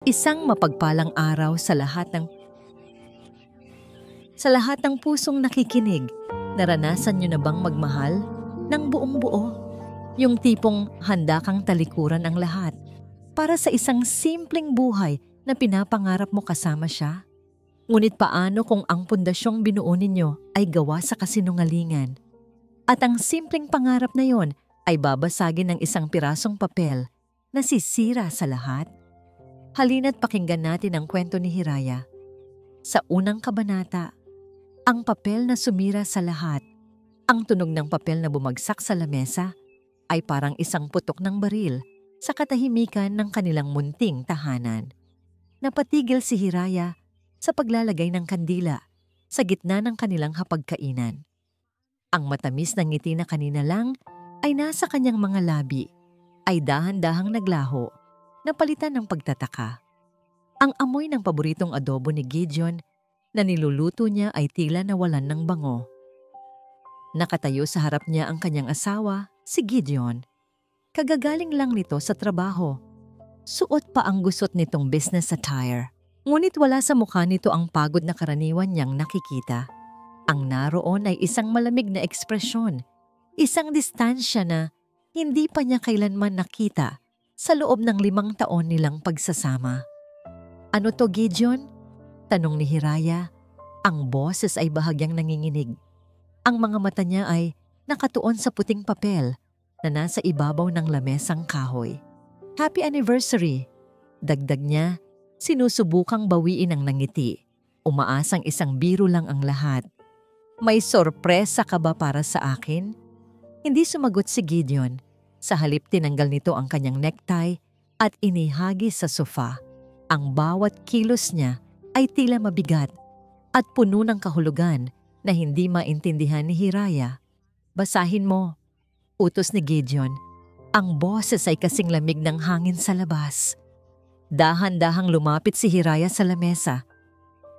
Isang mapagpalang araw sa lahat ng pusong nakikinig. Naranasan niyo na bang magmahal ng buong buo? Yung tipong handa kang talikuran ang lahat para sa isang simpleng buhay na pinapangarap mo kasama siya? Ngunit paano kung ang pundasyong binuo ninyo ay gawa sa kasinungalingan? At ang simpleng pangarap na yon ay babasagin ng isang pirasong papel na sisira sa lahat? Halina't pakinggan natin ang kwento ni Hiraya. Sa unang kabanata, ang papel na sumira sa lahat. Ang tunog ng papel na bumagsak sa lamesa ay parang isang putok ng baril sa katahimikan ng kanilang munting tahanan. Napatigil si Hiraya sa paglalagay ng kandila sa gitna ng kanilang hapagkainan. Ang matamis na ngiti na kanina lang ay nasa kanyang mga labi ay dahan-dahang naglaho, napalitan ng pagtataka. Ang amoy ng paboritong adobo ni Gideon na niluluto niya ay tila nawalan ng bango. Nakatayo sa harap niya ang kanyang asawa, si Gideon. Kagagaling lang nito sa trabaho. Suot pa ang gusot nitong business attire. Ngunit wala sa mukha nito ang pagod na karaniwan niyang nakikita. Ang naroon ay isang malamig na ekspresyon, isang distansya na hindi pa niya kailanman nakita sa loob ng 5 taon nilang pagsasama. "Ano to, Gideon?" tanong ni Hiraya. Ang boses ay bahagyang nanginginig. Ang mga mata niya ay nakatuon sa puting papel na nasa ibabaw ng lamesang kahoy. "Happy anniversary!" Dagdag niya, sinusubukang bawiin ang nangiti. Umaasang isang biro lang ang lahat. "May sorpresa ka ba para sa akin?" Hindi sumagot si Gideon. Sa halip tinanggal nito ang kanyang necktie at inihagis sa sofa. Ang bawat kilos niya ay tila mabigat at puno ng kahulugan na hindi maintindihan ni Hiraya. "Basahin mo," utos ni Gideon. Ang boses ay kasing lamig ng hangin sa labas. Dahan-dahang lumapit si Hiraya sa lamesa.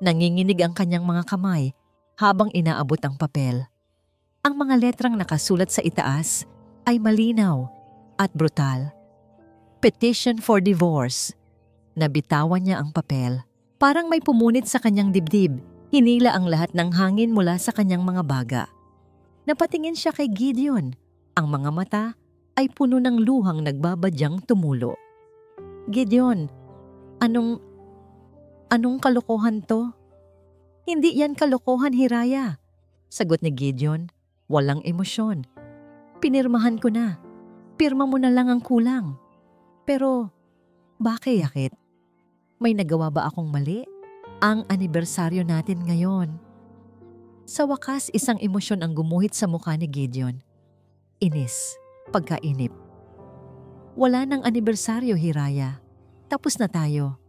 Nanginginig ang kanyang mga kamay habang inaabot ang papel. Ang mga letrang nakasulat sa itaas ay malinaw at brutal. "Petition for divorce." Nabitawan niya ang papel. Parang may pumunit sa kanyang dibdib. Hinila ang lahat ng hangin mula sa kanyang mga baga. Napatingin siya kay Gideon. Ang mga mata ay puno ng luhang nagbabadyang tumulo. "Gideon, anong kalokohan to?" "Hindi yan kalokohan, Hiraya," sagot ni Gideon. Walang emosyon. "Pinirmahan ko na. Pirma mo na lang ang kulang." "Pero, bakit? May nagawa ba akong mali? Ang anibersaryo natin ngayon." Sa wakas, isang emosyon ang gumuhit sa mukha ni Gideon. Inis, pagkainip. "Wala nang anibersaryo, Hiraya. Tapos na tayo."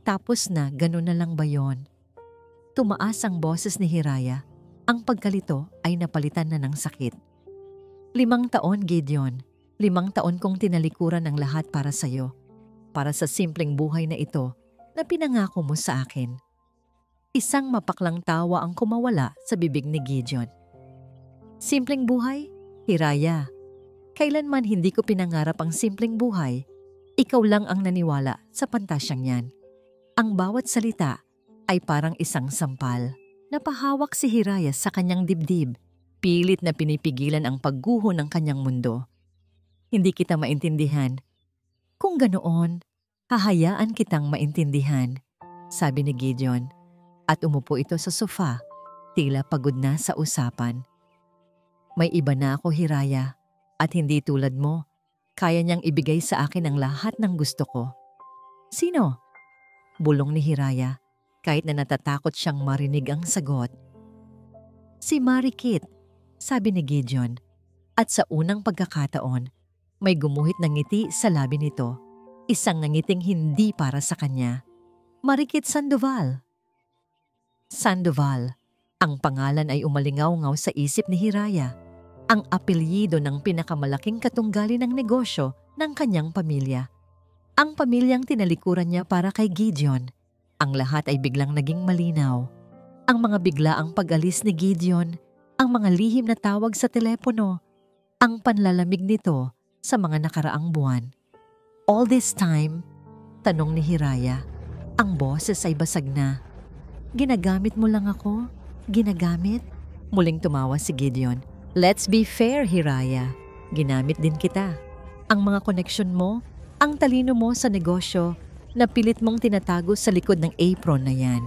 "Tapos na, ganun na lang ba yon?" Tumaas ang boses ni Hiraya. Ang pagkalito ay napalitan na ng sakit. 5 taon, Gideon. 5 taon kong tinalikuran ang lahat para sa'yo. Para sa simpleng buhay na ito na pinangako mo sa akin. Isang mapaklang tawa ang kumawala sa bibig ni Gideon. "Simpleng buhay? Hiraya, kailanman hindi ko pinangarap ang simpleng buhay. Ikaw lang ang naniwala sa pantasyang yan." Ang bawat salita ay parang isang sampal. Napahawak si Hiraya sa kanyang dibdib. Pilit na pinipigilan ang pagguho ng kanyang mundo. "Hindi kita maintindihan. Kung ganoon, hahayaan kitang maintindihan," sabi ni Gideon. At umupo ito sa sofa, tila pagod na sa usapan. "May iba na ako, Hiraya, at hindi tulad mo. Kaya niyang ibigay sa akin ang lahat ng gusto ko." "Sino?" bulong ni Hiraya, kahit na natatakot siyang marinig ang sagot. "Si Marikit," sabi ni Gideon. At sa unang pagkakataon, may gumuhit ng ngiti sa labi nito. Isang ngiting hindi para sa kanya. "Marikit Sandoval." Sandoval. Ang pangalan ay umalingaw-ngaw sa isip ni Hiraya. Ang apelyido ng pinakamalaking katunggali ng negosyo ng kanyang pamilya. Ang pamilyang tinalikuran niya para kay Gideon. Ang lahat ay biglang naging malinaw. Ang mga biglaang pag-alis ni Gideon, ang mga lihim na tawag sa telepono, ang panlalamig nito sa mga nakaraang buwan. All this time, Tanong ni Hiraya. Ang boses ay basag na. Ginagamit mo lang ako? Ginagamit? Muling tumawa si Gideon. Let's be fair, Hiraya. Ginamit din kita. Ang mga koneksyon mo, ang talino mo sa negosyo, na pilit mong tinatago sa likod ng apron na yan.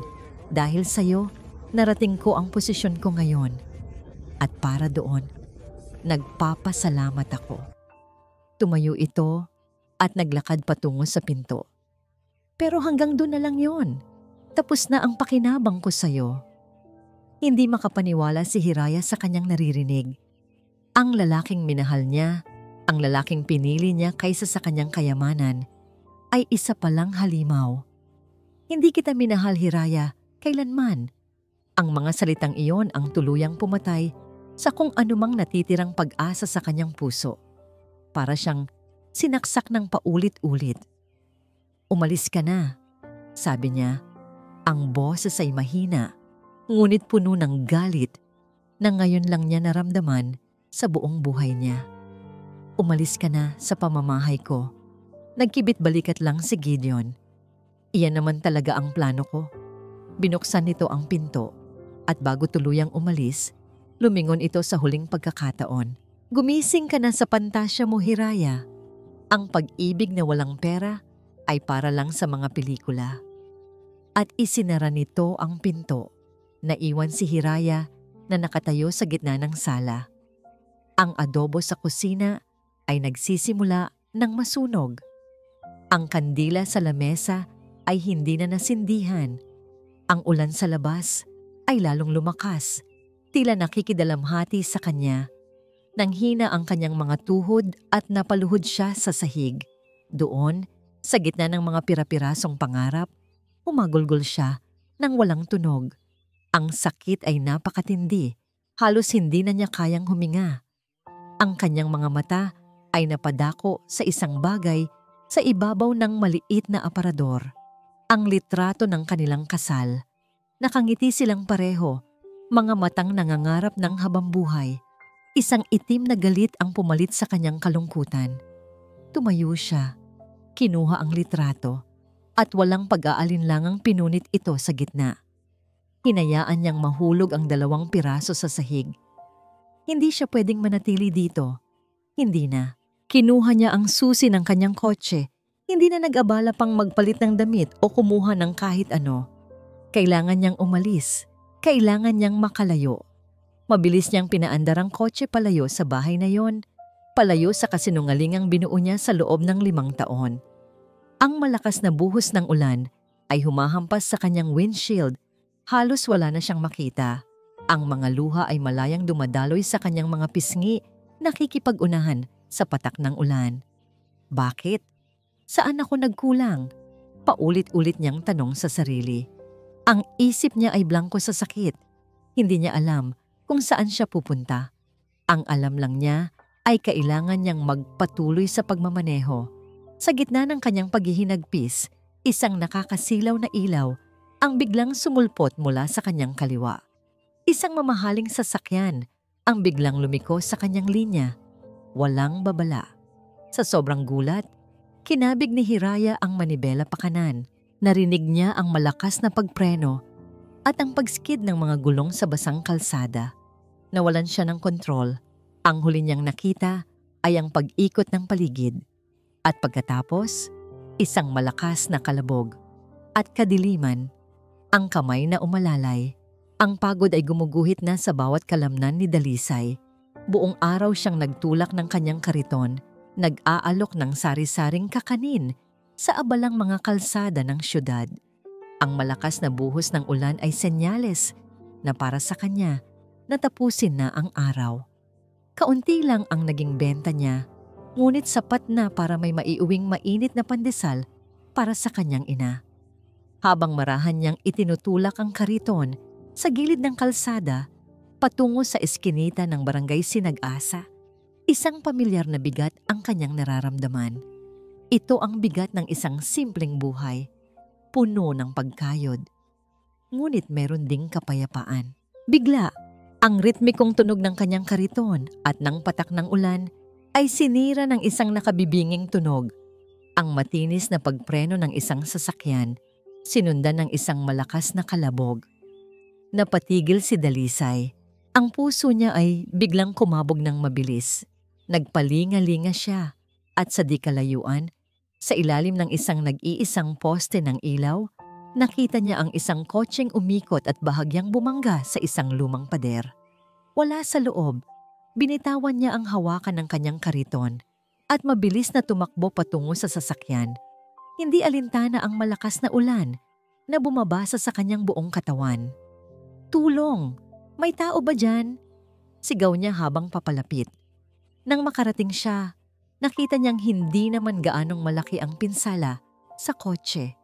Dahil sa'yo, narating ko ang posisyon ko ngayon. At para doon, nagpapasalamat ako. Tumayo ito at naglakad patungo sa pinto. Pero hanggang doon na lang yon. Tapos na ang pakinabang ko sa'yo. Hindi makapaniwala si Hiraya sa kanyang naririnig. Ang lalaking minahal niya, ang lalaking pinili niya kaysa sa kanyang kayamanan, ay isa palang halimaw. Hindi kita minahal, Hiraya, kailanman. Ang mga salitang iyon ang tuluyang pumatay sa kung anumang natitirang pag-asa sa kanyang puso. Para siyang sinaksak ng paulit-ulit. Umalis ka na, sabi niya. Ang boses ay mahina, ngunit puno ng galit na ngayon lang niya naramdaman sa buong buhay niya. Umalis ka na sa pamamahay ko. Nagkibit balikat lang si Gideon. Iyan naman talaga ang plano ko. Binuksan nito ang pinto at bago tuluyang umalis, lumingon ito sa huling pagkakataon. Gumising ka na sa pantasya mo, Hiraya. Ang pag-ibig na walang pera ay para lang sa mga pelikula. At isinara nito ang pinto. Naiwan si Hiraya na nakatayo sa gitna ng sala. Ang adobo sa kusina ay nagsisimula ng masunog. Ang kandila sa lamesa ay hindi na nasindihan. Ang ulan sa labas ay lalong lumakas. Tila nakikidalamhati sa kanya. Nanghina ang kanyang mga tuhod at napaluhod siya sa sahig. Doon, sa gitna ng mga pira-pirasong pangarap, umagulgol siya nang walang tunog. Ang sakit ay napakatindi. Halos hindi na niya kayang huminga. Ang kanyang mga mata ay napadako sa isang bagay sa ibabaw ng maliit na aparador. Ang litrato ng kanilang kasal. Nakangiti silang pareho, mga matang nangangarap ng habambuhay. Isang itim na galit ang pumalit sa kanyang kalungkutan. Tumayo siya, kinuha ang litrato, at walang pag-aalinlangang pinunit ito sa gitna. Hinayaan niyang mahulog ang 2 piraso sa sahig. Hindi siya pwedeng manatili dito. Hindi na. Kinuha niya ang susi ng kanyang kotse. Hindi na nag-abala pang magpalit ng damit o kumuha ng kahit ano. Kailangan niyang umalis. Kailangan niyang makalayo. Mabilis niyang pinaandar ang kotse palayo sa bahay na yon, palayo sa kasinungalingang binuo niya sa loob ng 5 taon. Ang malakas na buhos ng ulan ay humahampas sa kanyang windshield. Halos wala na siyang makita. Ang mga luha ay malayang dumadaloy sa kanyang mga pisngi, nakikipag-unahan sa patak ng ulan. Bakit? Saan ako nagkulang? Paulit-ulit niyang tanong sa sarili. Ang isip niya ay blanko sa sakit. Hindi niya alam kung saan siya pupunta. Ang alam lang niya ay kailangan niyang magpatuloy sa pagmamaneho. Sa gitna ng kanyang paghihinagpis, isang nakakasilaw na ilaw ang biglang sumulpot mula sa kanyang kaliwa. Isang mamahaling sasakyan ang biglang lumiko sa kanyang linya. Walang babala. Sa sobrang gulat, kinabig ni Hiraya ang manibela pa kanan. Narinig niya ang malakas na pagpreno at ang pagskid ng mga gulong sa basang kalsada. Nawalan siya ng kontrol. Ang huli niyang nakita ay ang pag-ikot ng paligid. At pagkatapos, isang malakas na kalabog. At kadiliman, ang kamay na umalalay. Ang pagod ay gumuguhit na sa bawat kalamnan ni Dalisay. Buong araw siyang nagtulak ng kanyang kariton, nag-aalok ng sari-saring kakanin sa abalang mga kalsada ng syudad. Ang malakas na buhos ng ulan ay senyales na para sa kanya natapusin na ang araw. Kaunti lang ang naging benta niya, ngunit sapat na para may maiuwing mainit na pandesal para sa kanyang ina. Habang marahan niyang itinutulak ang kariton sa gilid ng kalsada patungo sa eskinita ng barangay Sinag-asa, isang pamilyar na bigat ang kanyang nararamdaman. Ito ang bigat ng isang simpleng buhay, puno ng pagkayod. Ngunit meron ding kapayapaan. Bigla, ang ritmikong tunog ng kanyang kariton at ng patak ng ulan ay sinira ng isang nakabibinging tunog. Ang matinis na pagpreno ng isang sasakyan, sinundan ng isang malakas na kalabog. Napatigil si Dalisay. Ang puso niya ay biglang kumabog ng mabilis. Nagpalinga-linga siya at sa di kalayuan, sa ilalim ng isang nag-iisang poste ng ilaw, nakita niya ang isang kotseng umikot at bahagyang bumangga sa isang lumang pader. Wala sa loob, binitawan niya ang hawakan ng kanyang kariton at mabilis na tumakbo patungo sa sasakyan. Hindi alintana ang malakas na ulan na bumabasa sa kanyang buong katawan. "Tulong! May tao ba dyan?" Sigaw niya habang papalapit. Nang makarating siya, nakita niyang hindi naman gaanong malaki ang pinsala sa kotse.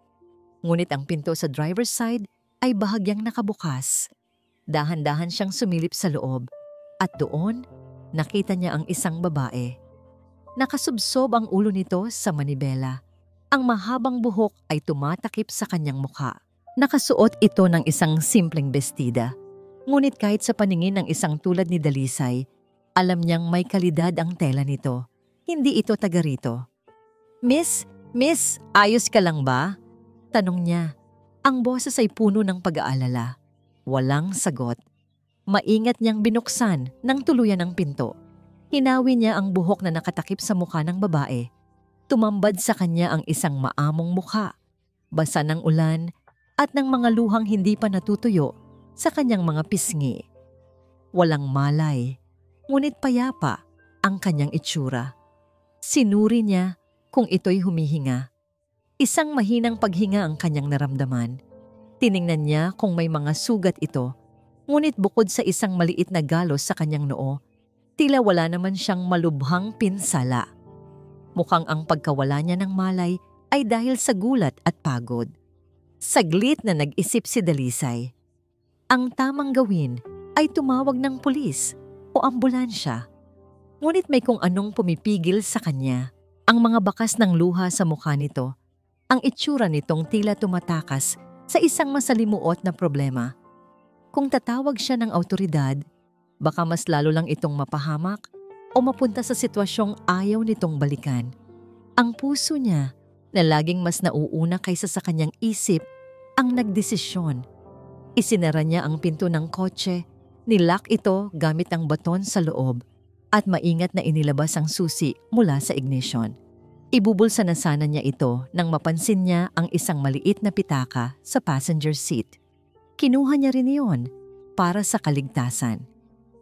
Ngunit ang pinto sa driver's side ay bahagyang nakabukas. Dahan-dahan siyang sumilip sa loob at doon nakita niya ang isang babae. Nakasubsob ang ulo nito sa manibela. Ang mahabang buhok ay tumatakip sa kanyang mukha. Nakasuot ito ng isang simpleng bestida. Ngunit kahit sa paningin ng isang tulad ni Dalisay, alam niyang may kalidad ang tela nito. Hindi ito taga rito. Miss, ayos ka lang ba?" Tanong niya. Ang boses ay puno ng pag-aalala. Walang sagot. Maingat niyang binuksan ng tuluyan ang pinto. Hinawi niya ang buhok na nakatakip sa mukha ng babae. Tumambad sa kanya ang isang maamong mukha, basa ng ulan at ng mga luhang hindi pa natutuyo sa kanyang mga pisngi. Walang malay, ngunit payapa ang kanyang itsura. Sinuri niya kung ito'y humihinga. Isang mahinang paghinga ang kanyang naramdaman. Tiningnan niya kung may mga sugat ito, ngunit bukod sa isang maliit na galos sa kanyang noo, tila wala naman siyang malubhang pinsala. Mukhang ang pagkawala niya ng malay ay dahil sa gulat at pagod. Saglit na nag-isip si Dalisay. Ang tamang gawin ay tumawag ng pulis o ambulansya. Ngunit may kung anong pumipigil sa kanya. Ang mga bakas ng luha sa mukha nito, ang itsura nitong tila tumatakas sa isang masalimuot na problema. Kung tatawag siya ng awtoridad, baka mas lalo lang itong mapahamak o mapunta sa sitwasyong ayaw nitong balikan. Ang puso niya, na laging mas nauuna kaysa sa kanyang isip, ang nagdesisyon. Isinara niya ang pinto ng kotse, nilock ito gamit ang baton sa loob, at maingat na inilabas ang susi mula sa ignition. Ibubulsa na sana niya ito nang mapansin niya ang isang maliit na pitaka sa passenger seat. Kinuha niya rin iyon para sa kaligtasan.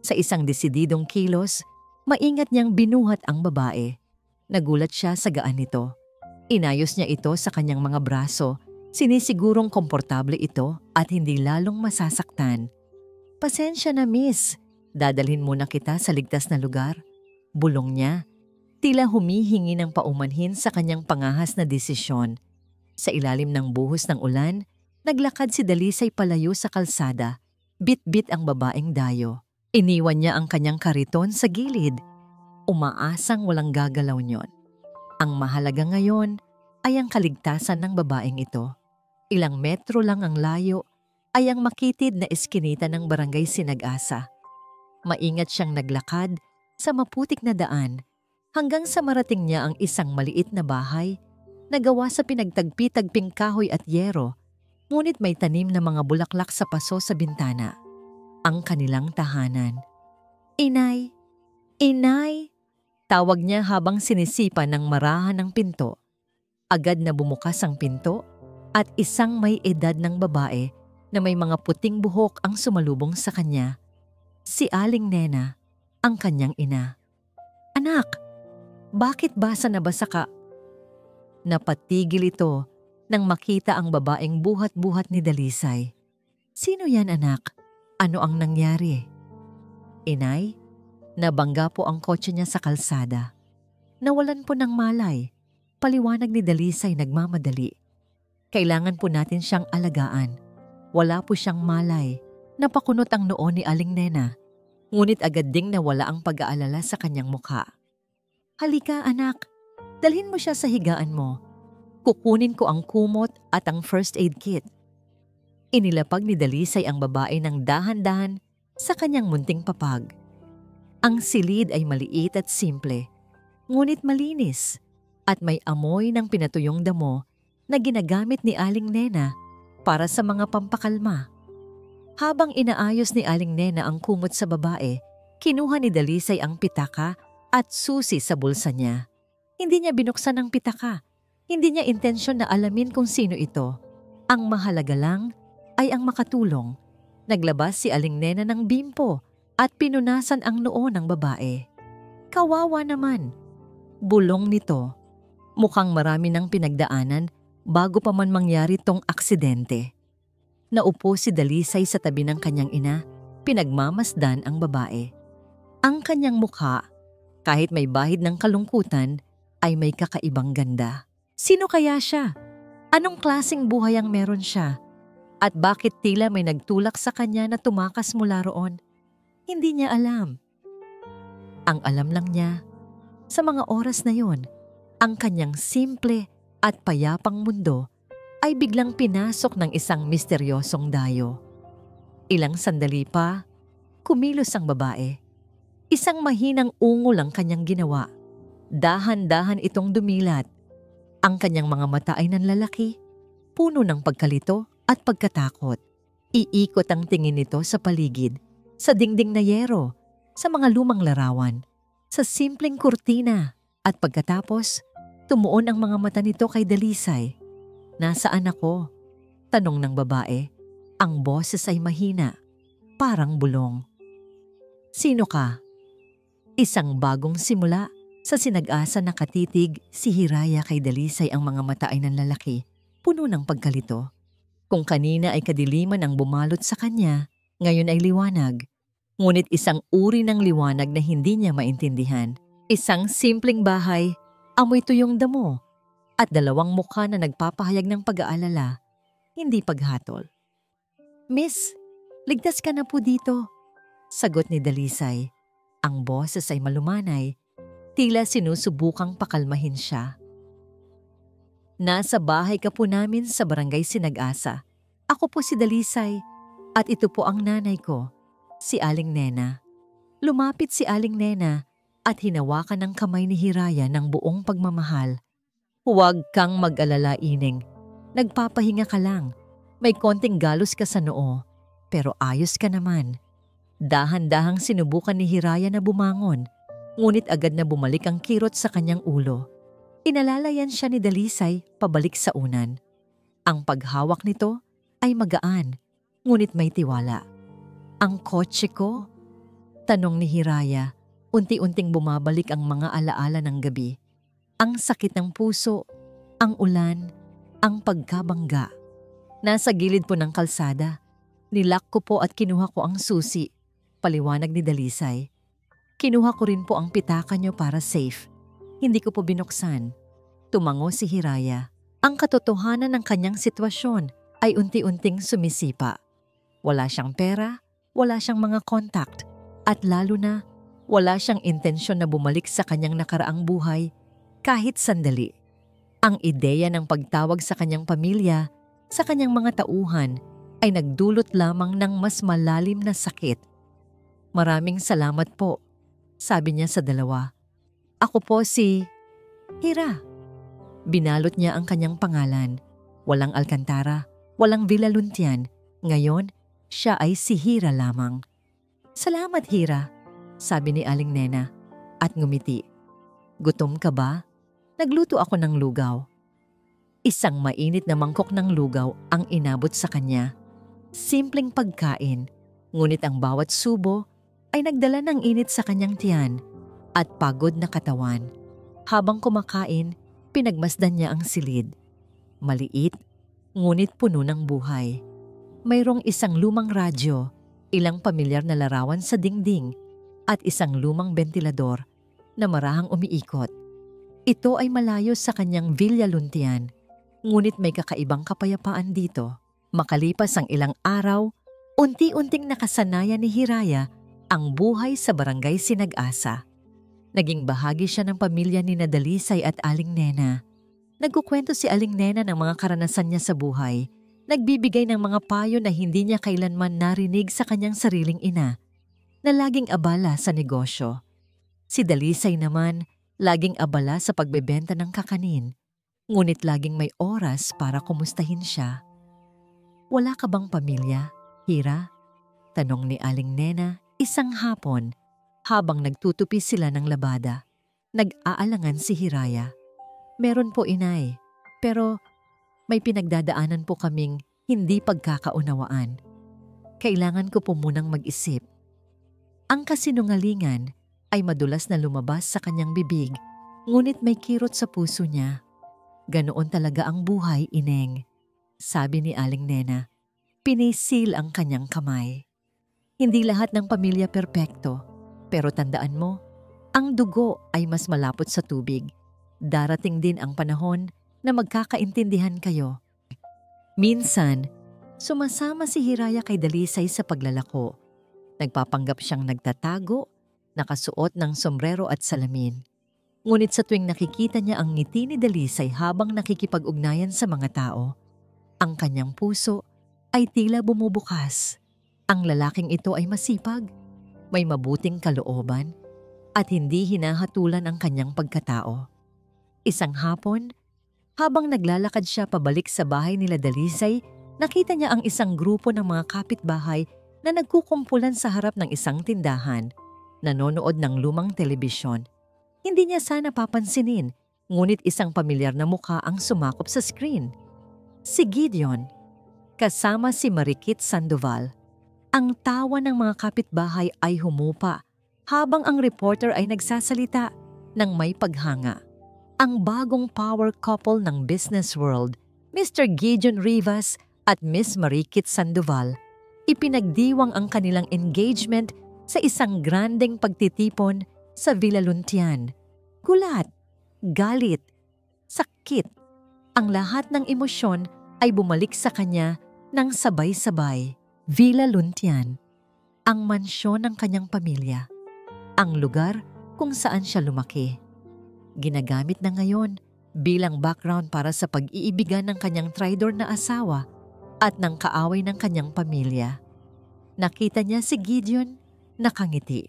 Sa isang desididong kilos, maingat niyang binuhat ang babae. Nagulat siya sa gaan nito. Inayos niya ito sa kanyang mga braso, sinisigurong komportable ito at hindi lalong masasaktan. "Pasensya na, miss. Dadalhin muna kita sa ligtas na lugar." Bulong niya. Tila humihingi ng paumanhin sa kanyang pangahas na desisyon. Sa ilalim ng buhos ng ulan, naglakad si Dalisay palayo sa kalsada. Bit-bit ang babaeng dayo. Iniwan niya ang kanyang kariton sa gilid. Umaasang walang gagalaw niyon. Ang mahalaga ngayon ay ang kaligtasan ng babaeng ito. Ilang metro lang ang layo ay ang makitid na eskinita ng barangay Sinag-asa. Maingat siyang naglakad sa maputik na daan hanggang sa marating niya ang isang maliit na bahay na gawa sa pinagtagpi-tagping kahoy at yero, ngunit may tanim na mga bulaklak sa paso sa bintana. Ang kanilang tahanan. "Inay! Inay!" Tawag niya habang sinisipa ng marahan ng pinto. Agad na bumukas ang pinto at isang may edad ng babae na may mga puting buhok ang sumalubong sa kanya. Si Aling Nena, ang kanyang ina. "Anak, bakit basa na basa ka?" Napatigil ito nang makita ang babaeng buhat-buhat ni Dalisay. "Sino yan, anak? Ano ang nangyari?" "Inay, nabangga po ang kotse niya sa kalsada. Nawalan po ng malay." Paliwanag ni Dalisay nagmamadali. "Kailangan po natin siyang alagaan. Wala po siyang malay." Napakunot ang noo ni Aling Nena. Ngunit agad ding nawala ang pag-aalala sa kanyang mukha. "Halika, anak. Dalhin mo siya sa higaan mo. Kukunin ko ang kumot at ang first aid kit." Inilapag ni Dalisay ang babae ng dahan-dahan sa kanyang munting papag. Ang silid ay maliit at simple, ngunit malinis. at may amoy ng pinatuyong damo na ginagamit ni Aling Nena para sa mga pampakalma. Habang inaayos ni Aling Nena ang kumot sa babae, kinuha ni Dalisay ang pitaka at susi sa bulsa niya. Hindi niya binuksan ang pitaka. Hindi niya intensyon na alamin kung sino ito. Ang mahalaga lang ay ang makatulong. Naglabas si Aling Nena ng bimpo at pinunasan ang noo ng babae. Kawawa naman. Bulong nito. Mukhang marami ng pinagdaanan bago pa man mangyari tong aksidente. Naupo si Dalisay sa tabi ng kanyang ina, pinagmamasdan ang babae. Ang kanyang mukha, kahit may bahid ng kalungkutan, ay may kakaibang ganda. Sino kaya siya? Anong klaseng buhay ang meron siya? At bakit tila may nagtulak sa kanya na tumakas mula roon? Hindi niya alam. Ang alam lang niya, sa mga oras na yon, ang kanyang simple at payapang mundo ay biglang pinasok ng isang misteryosong dayo. Ilang sandali pa, kumilos ang babae. Isang mahinang ungol ang kanyang ginawa. Dahan-dahan itong dumilat. Ang kanyang mga mata ay nanlalaki, puno ng pagkalito at pagkatakot. Iikot ang tingin nito sa paligid, sa dingding na yero, sa mga lumang larawan, sa simpleng kurtina, at pagkatapos, tumuon ang mga mata nito kay Dalisay. Nasaan ako? Tanong ng babae. Ang boses ay mahina, parang bulong. Sino ka? Isang bagong simula. Sa sinag-asa na katitig, si Hiraya kay Dalisay ang mga mata ay nanlalaki, puno ng pagkalito. Kung kanina ay kadiliman ang bumalot sa kanya, ngayon ay liwanag. Ngunit isang uri ng liwanag na hindi niya maintindihan. Isang simpleng bahay, amoy tuyong damo, at dalawang mukha na nagpapahayag ng pag-aalala, hindi paghatol. Miss, ligtas ka na po dito, sagot ni Dalisay. Ang boses ay malumanay, tila sinusubukang pakalmahin siya. Nasa bahay ka po namin sa barangay Sinag-asa. Ako po si Dalisay at ito po ang nanay ko, si Aling Nena. Lumapit si Aling Nena at hinawakan ng kamay ni Hiraya ng buong pagmamahal. Huwag kang mag-alala, Ineng. Nagpapahinga ka lang. May konting galos ka sa noo, pero ayos ka naman. Dahan-dahang sinubukan ni Hiraya na bumangon, ngunit agad na bumalik ang kirot sa kanyang ulo. Inalalayan siya ni Dalisay pabalik sa unan. Ang paghawak nito ay magaan, ngunit may tiwala. Ang kotse ko? Tanong ni Hiraya, unti-unting bumabalik ang mga alaala ng gabi. Ang sakit ng puso, ang ulan, ang pagkabangga. Nasa gilid po ng kalsada. Nilak ko po at kinuha ko ang susi. Paliwanag ni Dalisay. Kinuha ko rin po ang pitaka nyo para safe. Hindi ko po binuksan. Tumango si Hiraya. Ang katotohanan ng kanyang sitwasyon ay unti-unting sumisipa. Wala siyang pera, wala siyang mga contact, at lalo na wala siyang intensyon na bumalik sa kanyang nakaraang buhay kahit sandali. Ang ideya ng pagtawag sa kanyang pamilya, sa kanyang mga tauhan, ay nagdulot lamang ng mas malalim na sakit. Maraming salamat po, sabi niya sa dalawa. Ako po si Hira. Binalot niya ang kanyang pangalan. Walang Alcantara, walang Villaluntian. Ngayon, siya ay si Hira lamang. Salamat, Hira, sabi ni Aling Nena at ngumiti. Gutom ka ba? Nagluto ako ng lugaw. Isang mainit na mangkok ng lugaw ang inabot sa kanya. Simpleng pagkain, ngunit ang bawat subo ay nagdala ng init sa kanyang tiyan at pagod na katawan. Habang kumakain, pinagmasdan niya ang silid. Maliit, ngunit puno ng buhay. Mayroong isang lumang radyo, ilang pamilyar na larawan sa dingding, at isang lumang bentilador na marahang umiikot. Ito ay malayo sa kanyang Villaluntian, ngunit may kakaibang kapayapaan dito. Makalipas ang ilang araw, unti-unting nakasanayan ni Hiraya ang buhay sa barangay Sinag-asa. Naging bahagi siya ng pamilya ni Dalisay at Aling Nena. Nagkukwento si Aling Nena ng mga karanasan niya sa buhay, nagbibigay ng mga payo na hindi niya kailanman narinig sa kanyang sariling ina, na laging abala sa negosyo. Si Dalisay naman, laging abala sa pagbebenta ng kakanin, ngunit laging may oras para kumustahin siya. "Wala ka bang pamilya, Hira?" tanong ni Aling Nena isang hapon habang nagtutupi sila ng labada. Nag-aalangan si Hiraya. "Meron po, inay, pero may pinagdadaanan po kaming hindi pagkakaunawaan. Kailangan ko po munang mag-isip." Ang kasinungalingan ay madulas na lumabas sa kanyang bibig, ngunit may kirot sa puso niya. "Ganoon talaga ang buhay, Ineng," sabi ni Aling Nena. Pinisil ang kanyang kamay. "Hindi lahat ng pamilya perpekto, pero tandaan mo, ang dugo ay mas malapot sa tubig. Darating din ang panahon na magkakaintindihan kayo." Minsan, sumasama si Hiraya kay Dalisay sa paglalako. Nagpapanggap siyang nagtatago, nakasuot ng sombrero at salamin. Ngunit sa tuwing nakikita niya ang ngiti ni Dalisay habang nakikipag-ugnayan sa mga tao, ang kanyang puso ay tila bumubukas. Ang lalaking ito ay masipag, may mabuting kalooban, at hindi hinahatulan ang kanyang pagkatao. Isang hapon, habang naglalakad siya pabalik sa bahay nila Dalisay, nakita niya ang isang grupo ng mga kapitbahay na nagkukumpulan sa harap ng isang tindahan, nanonood ng lumang telebisyon. Hindi niya sana papansinin, ngunit isang pamilyar na mukha ang sumakop sa screen. Si Gideon, kasama si Marikit Sandoval. Ang tawa ng mga kapitbahay ay humupa habang ang reporter ay nagsasalita ng may paghanga. Ang bagong power couple ng business world, Mr. Gideon Rivas at Miss Marikit Sandoval, ipinagdiwang ang kanilang engagement sa isang grandeng pagtitipon sa Villa Luntian. Gulat, galit, sakit, ang lahat ng emosyon ay bumalik sa kanya ng sabay-sabay. Villa Luntian, ang mansyon ng kanyang pamilya, ang lugar kung saan siya lumaki. Ginagamit na ngayon bilang background para sa pag-iibigan ng kanyang traidor na asawa at ng kaaway ng kanyang pamilya. Nakita niya si Gideon, nakangiti.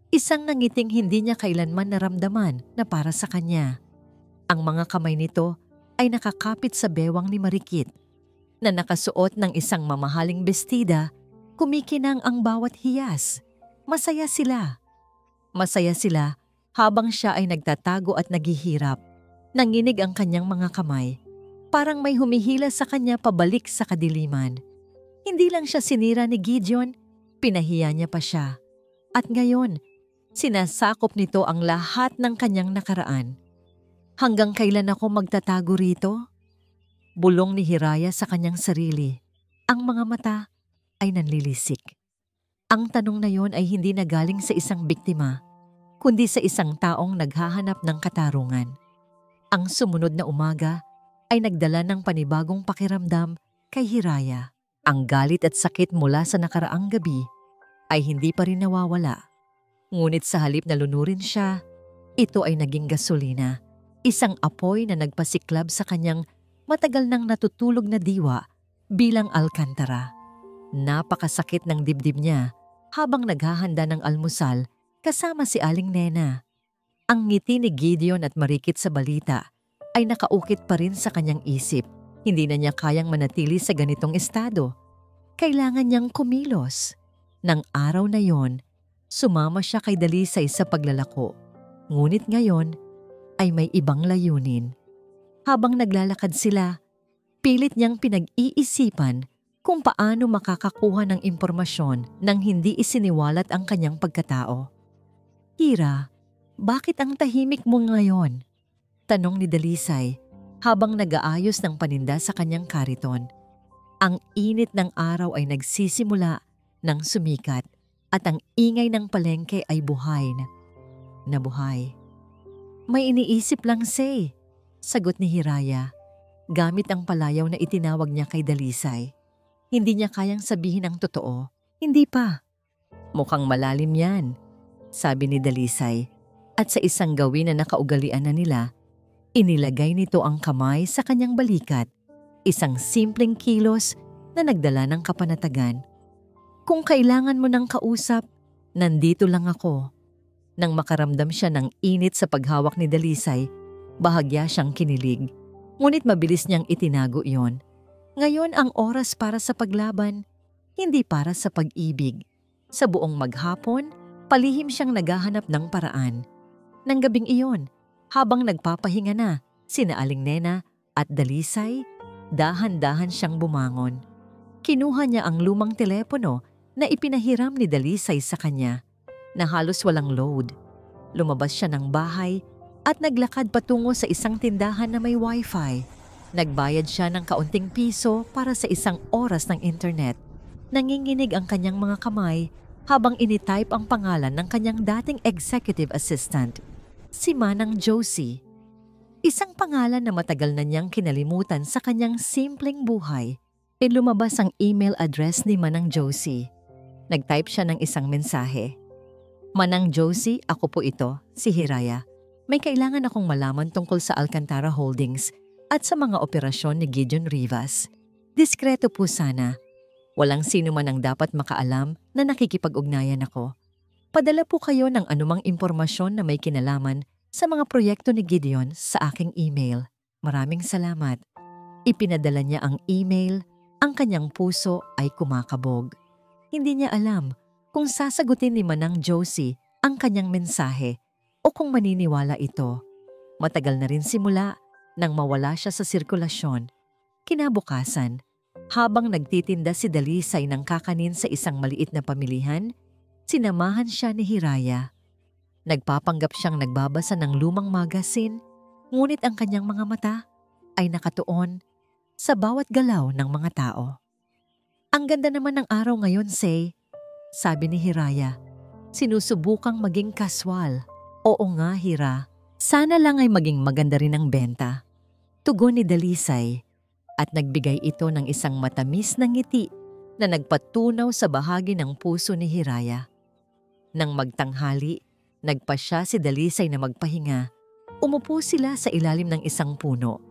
Isang nangiting hindi niya kailanman naramdaman na para sa kanya. Ang mga kamay nito ay nakakapit sa bewang ni Marikit, na nakasuot ng isang mamahaling bestida. Kumikinang ang bawat hiyas. Masaya sila. Masaya sila habang siya ay nagtatago at naghihirap. Nanginig ang kanyang mga kamay. Parang may humihila sa kanya pabalik sa kadiliman. Hindi lang siya sinira ni Gideon, pinahiya niya pa siya. At ngayon, sinasakop nito ang lahat ng kanyang nakaraan. "Hanggang kailan ako magtatago rito?" Bulong ni Hiraya sa kanyang sarili. Ang mga mata ay nanlilisik. Ang tanong na yon ay hindi nagaling sa isang biktima, kundi sa isang taong naghahanap ng katarungan. Ang sumunod na umaga ay nagdala ng panibagong pakiramdam kay Hiraya. Ang galit at sakit mula sa nakaraang gabi ay hindi pa rin nawawala. Ngunit sa halip na lunurin siya, ito ay naging gasolina, isang apoy na nagpasiklab sa kanyang matagal nang natutulog na diwa bilang alkantara. Napakasakit ng dibdib niya habang naghahanda ng almusal kasama si Aling Nena. Ang ngiti ni Gideon at Marikit sa balita ay nakaukit pa rin sa kanyang isip. Hindi na niya kayang manatili sa ganitong estado. Kailangan niyang kumilos. Nang araw na yon, sumama siya kay Dalisay sa paglalako. Ngunit ngayon ay may ibang layunin. Habang naglalakad sila, pilit niyang pinag-iisipan kung paano makakakuha ng impormasyon nang hindi isiniwalat ang kanyang pagkatao. "Hira, bakit ang tahimik mo ngayon?" tanong ni Dalisay habang nag-aayos ng paninda sa kanyang kariton. Ang init ng araw ay nagsisimula ng sumikat at ang ingay ng palengke ay buhay na buhay. "May iniisip lang, Say," sagot ni Hiraya, gamit ang palayaw na itinawag niya kay Dalisay. Hindi niya kayang sabihin ang totoo. "Hindi pa." "Mukhang malalim yan," sabi ni Dalisay, at sa isang gawin na nakaugalian na nila, inilagay nito ang kamay sa kanyang balikat, isang simpleng kilos na nagdala ng kapanatagan. "Kung kailangan mo ng kausap, nandito lang ako." Nang makaramdam siya ng init sa paghawak ni Dalisay, bahagya siyang kinilig. Ngunit mabilis niyang itinago iyon. Ngayon ang oras para sa paglaban, hindi para sa pag-ibig. Sa buong maghapon, palihim siyang naghahanap ng paraan. Nang gabing iyon, habang nagpapahinga na, sina Aling Nena at Dalisay, dahan-dahan siyang bumangon. Kinuha niya ang lumang telepono na ipinahiram ni Dalisay sa kanya, na halos walang load. Lumabas siya ng bahay at naglakad patungo sa isang tindahan na may wifi. Nagbayad siya ng kaunting piso para sa isang oras ng internet. Nanginginig ang kanyang mga kamay habang initype ang pangalan ng kanyang dating executive assistant, si Manang Josie. Isang pangalan na matagal na niyang kinalimutan sa kanyang simpleng buhay. Lumabas ang email address ni Manang Josie. Nagtype siya ng isang mensahe. Manang Josie, ako po ito, si Hiraya. May kailangan akong malaman tungkol sa Alcantara Holdings at sa mga operasyon ni Gideon Rivas. Diskreto po sana. Walang sino man ang dapat makaalam na nakikipag-ugnayan ako. Padala po kayo ng anumang impormasyon na may kinalaman sa mga proyekto ni Gideon sa aking email. Maraming salamat. Ipinadala niya ang email, ang kanyang puso ay kumakabog. Hindi niya alam kung sasagutin ni Manang Josie ang kanyang mensahe o kung maniniwala ito. Matagal na rin simula nang mawala siya sa sirkulasyon. Kinabukasan, habang nagtitinda si Dalisay ng kakanin sa isang maliit na pamilihan, sinamahan siya ni Hiraya. Nagpapanggap siyang nagbabasa ng lumang magasin, ngunit ang kanyang mga mata ay nakatuon sa bawat galaw ng mga tao. Ang ganda naman ng araw ngayon, Say, sabi ni Hiraya. Sinusubukang maging kaswal. Oo nga, Hira. Sana lang ay maging maganda rin ang benta. Tugon ni Dalisay. At nagbigay ito ng isang matamis na ngiti na nagpatunaw sa bahagi ng puso ni Hiraya. Nang magtanghali, nagpasya si Dalisay na magpahinga. Umupo sila sa ilalim ng isang puno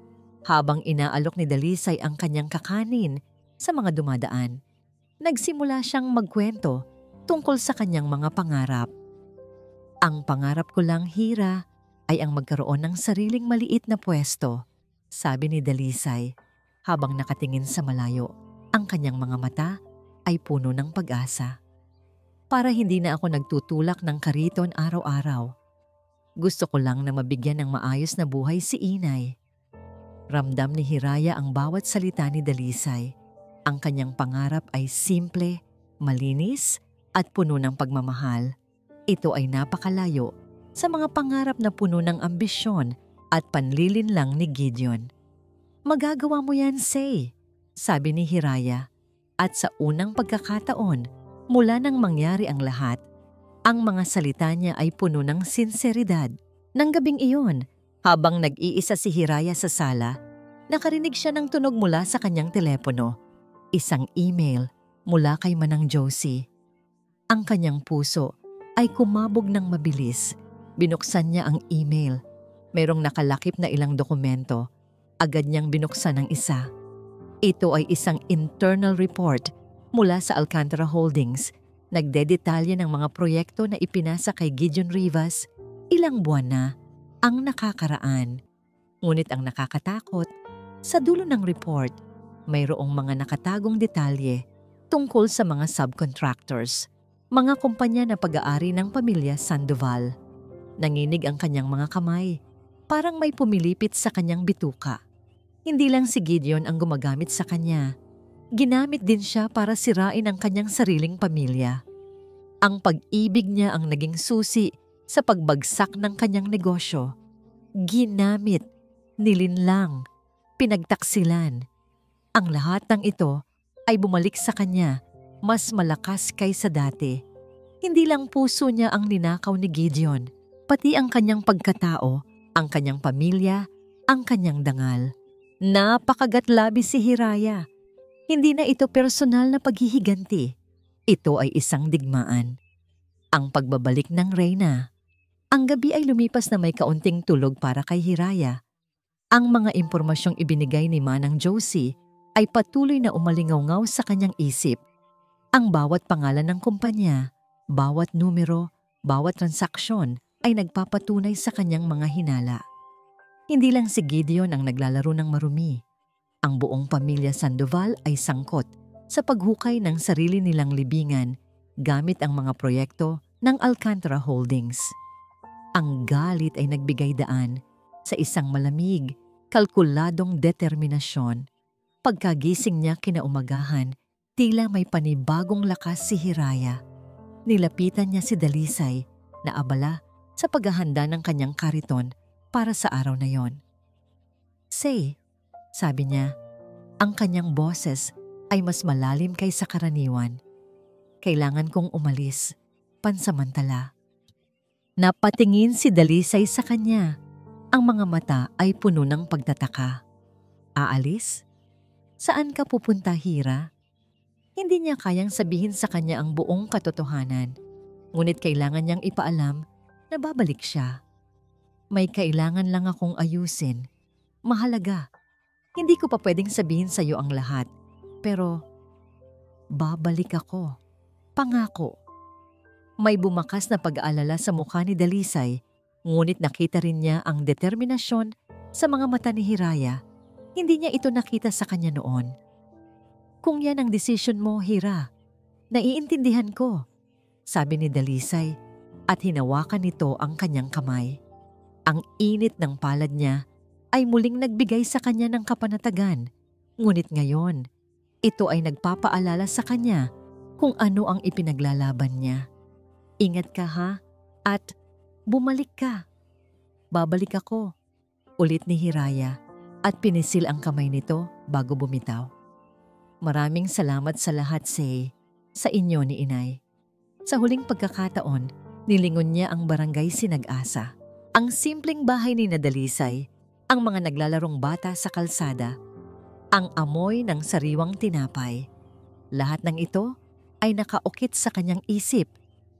habang inaalok ni Dalisay ang kanyang kakanin sa mga dumadaan. Nagsimula siyang magkwento tungkol sa kanyang mga pangarap. Ang pangarap ko lang, Hira, ay ang magkaroon ng sariling maliit na pwesto, sabi ni Dalisay. Habang nakatingin sa malayo, ang kanyang mga mata ay puno ng pag-asa. Para hindi na ako nagtutulak ng kariton araw-araw. Gusto ko lang na mabigyan ng maayos na buhay si Inay. Ramdam ni Hiraya ang bawat salita ni Dalisay. Ang kanyang pangarap ay simple, malinis at puno ng pagmamahal. Ito ay napakalayo sa mga pangarap na puno ng ambisyon at panlilinlang ni Gideon. Magagawa mo yan, Say, sabi ni Hiraya. At sa unang pagkakataon, mula nang mangyari ang lahat, ang mga salita niya ay puno ng sinseridad. Nang gabing iyon, habang nag-iisa si Hiraya sa sala, nakarinig siya ng tunog mula sa kanyang telepono. Isang email mula kay Manang Josie. Ang kanyang puso ay kumabog ng mabilis. Binuksan niya ang email. Merong nakalakip na ilang dokumento. Agad niyang binuksan ang isa. Ito ay isang internal report mula sa Alcantara Holdings. Nagdedetalye ng mga proyekto na ipinasa kay Gideon Rivas ilang buwan na ang nakakaraan. Ngunit ang nakakatakot, sa dulo ng report, mayroong mga nakatagong detalye tungkol sa mga subcontractors, mga kumpanya na pag-aari ng pamilya Sandoval. Nanginig ang kanyang mga kamay, parang may pumilipit sa kanyang bituka. Hindi lang si Gideon ang gumagamit sa kanya. Ginamit din siya para sirain ang kanyang sariling pamilya. Ang pag-ibig niya ang naging susi sa pagbagsak ng kanyang negosyo. Ginamit, nilinlang, pinagtaksilan. Ang lahat ng ito ay bumalik sa kanya mas malakas kaysa dati. Hindi lang puso niya ang ninakaw ni Gideon, pati ang kanyang pagkatao, ang kanyang pamilya, ang kanyang dangal. Napakagatlabi si Hiraya. Hindi na ito personal na paghihiganti. Ito ay isang digmaan. Ang pagbabalik ng Reyna. Ang gabi ay lumipas na may kaunting tulog para kay Hiraya. Ang mga impormasyong ibinigay ni Manang Josie ay patuloy na umalingaw-ngaw sa kanyang isip. Ang bawat pangalan ng kumpanya, bawat numero, Bawat transaksyon ay nagpapatunay sa kanyang mga hinala. Hindi lang si Gideon ang naglalaro ng marumi. Ang buong pamilya Sandoval ay sangkot sa paghukay ng sarili nilang libingan gamit ang mga proyekto ng Alcantara Holdings. Ang galit ay nagbigay daan sa isang malamig, kalkuladong determinasyon. Pagkagising niya kinaumagahan, tila may panibagong lakas si Hiraya. Nilapitan niya si Dalisay na abala sa paghahanda ng kanyang kariton para sa araw na yon. "Say," sabi niya, ang kanyang boses ay mas malalim kaysa karaniwan. "Kailangan kong umalis, pansamantala." Napatingin si Dalisay sa kanya. Ang mga mata ay puno ng pagtataka. "Aalis? Saan ka pupunta, Hira?" Hindi niya kayang sabihin sa kanya ang buong katotohanan, ngunit kailangan niyang ipaalam na babalik siya. "May kailangan lang akong ayusin. Mahalaga. Hindi ko pa pwedeng sabihin sa iyo ang lahat, pero babalik ako. Pangako." May bumakas na pag-aalala sa mukha ni Dalisay, ngunit nakita rin niya ang determinasyon sa mga mata ni Hiraya. Hindi niya ito nakita sa kanya noon. "Kung yan ang desisyon mo, Hira, naiintindihan ko," sabi ni Dalisay at hinawakan nito ang kanyang kamay. Ang init ng palad niya ay muling nagbigay sa kanya ng kapanatagan, ngunit ngayon, ito ay nagpapaalala sa kanya kung ano ang ipinaglalaban niya. "Ingat ka ha, at bumalik ka." "Babalik ako," ulit ni Hiraya at pinisil ang kamay nito bago bumitaw. "Maraming salamat sa lahat, Say, sa inyo ni Inay." Sa huling pagkakataon, nilingon niya ang barangay Sinag-asa. Ang simpleng bahay ni Dalisay, ang mga naglalarong bata sa kalsada, ang amoy ng sariwang tinapay. Lahat ng ito ay nakaukit sa kanyang isip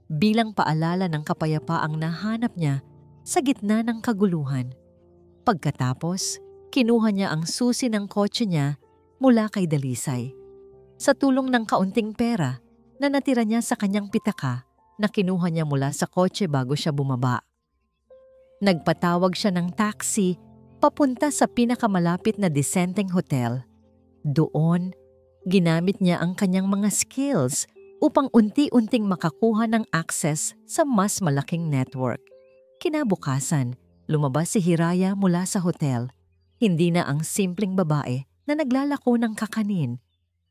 bilang paalala ng kapayapaang nahanap niya sa gitna ng kaguluhan. Pagkatapos, kinuha niya ang susi ng kotse niya mula kay Dalisay. Sa tulong ng kaunting pera na natira niya sa kanyang pitaka na kinuha niya mula sa kotse bago siya bumaba. Nagpatawag siya ng taxi papunta sa pinakamalapit na disenteng hotel. Doon, ginamit niya ang kanyang mga skills upang unti-unting makakuha ng access sa mas malaking network. Kinabukasan, lumabas si Hiraya mula sa hotel. Hindi na ang simpleng babae na naglalako ng kakanin.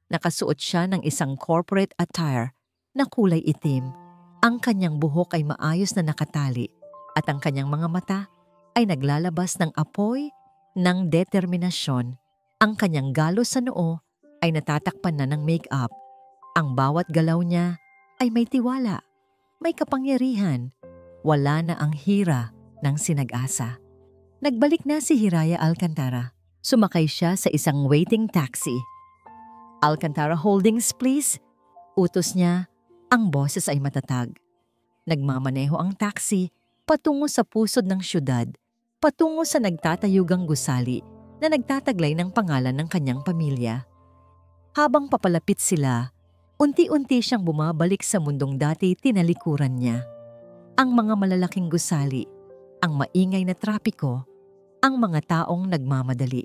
Nakasuot siya ng isang corporate attire na kulay itim. Ang kanyang buhok ay maayos na nakatali at ang kanyang mga mata ay naglalabas ng apoy ng determinasyon. Ang kanyang galos sa noo ay natatakpan na ng make-up. Ang bawat galaw niya ay may tiwala, may kapangyarihan. Wala na ang hira ng Sinag-asa. Nagbalik na si Hiraya Alcantara. Sumakay siya sa isang waiting taxi. "Alcantara Holdings, please." Utos niya, ang boses ay matatag. Nagmamaneho ang taxi patungo sa pusod ng syudad, patungo sa nagtatayugang gusali na nagtataglay ng pangalan ng kanyang pamilya. Habang papalapit sila, unti-unti siyang bumabalik sa mundong dati tinalikuran niya. Ang mga malalaking gusali, ang maingay na trapiko, ang mga taong nagmamadali.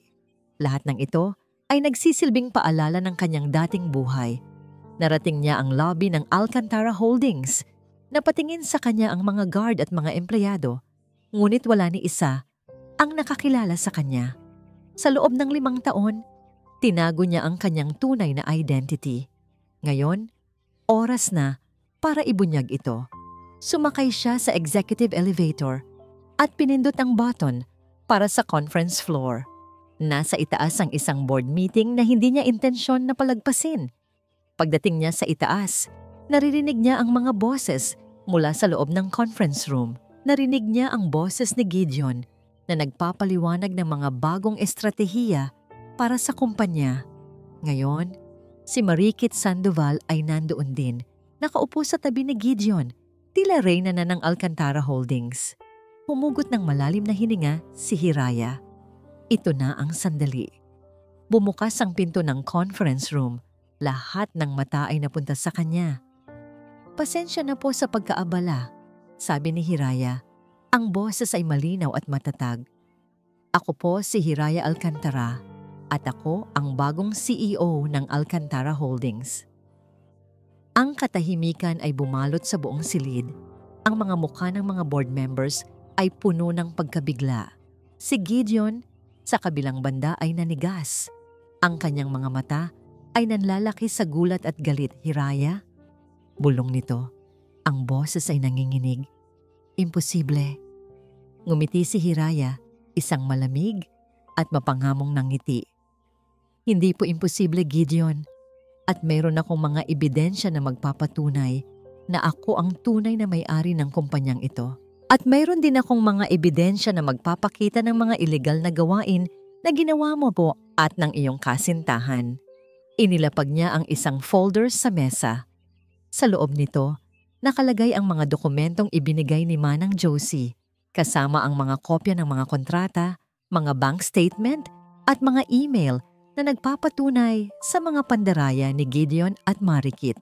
Lahat ng ito ay nagsisilbing paalala ng kanyang dating buhay. Narating niya ang lobby ng Alcantara Holdings. Napatingin sa kanya ang mga guard at mga empleyado, ngunit wala ni isa ang nakakilala sa kanya. Sa loob ng 5 taon, tinago niya ang kanyang tunay na identity. Ngayon, oras na para ibunyag ito. Sumakay siya sa executive elevator at pinindot ang button para sa conference floor. Nasa itaas ang isang board meeting na hindi niya intensyon na palagpasin. Pagdating niya sa itaas, naririnig niya ang mga boses mula sa loob ng conference room. Narinig niya ang boses ni Gideon na nagpapaliwanag ng mga bagong estratehiya para sa kumpanya. Ngayon, si Marikit Sandoval ay nandoon din, nakaupo sa tabi ni Gideon, tila reyna na ng Alcantara Holdings. Humugot ng malalim na hininga si Hiraya. Ito na ang sandali. Bumukas ang pinto ng conference room. Lahat ng mata ay napunta sa kanya. "Pasensya na po sa pagkaabala," Sabi ni Hiraya. Ang boses ay malinaw at matatag. Ako po si Hiraya Alcantara at ako ang bagong CEO ng Alcantara Holdings. Ang katahimikan ay bumalot sa buong silid. Ang mga mukha ng mga board members ay puno ng pagkabigla. Si Gideon sa kabilang banda ay nanigas. Ang kanyang mga mata ay nanlalaki sa gulat at galit. Hiraya? Bulong nito. Ang boses ay nanginginig. Imposible. Ngumiti si Hiraya, isang malamig at mapanghamong ng ngiti. Hindi po imposible, Gideon. At mayroon akong mga ebidensya na magpapatunay na ako ang tunay na may-ari ng kumpanyang ito. At mayroon din akong mga ebidensya na magpapakita ng mga ilegal na gawain na ginawa mo po at ng iyong kasintahan. Inilapag niya ang isang folder sa mesa. Sa loob nito, nakalagay ang mga dokumentong ibinigay ni Manang Josie, kasama ang mga kopya ng mga kontrata, mga bank statement at mga email na nagpapatunay sa mga pandaraya ni Gideon at Marikit.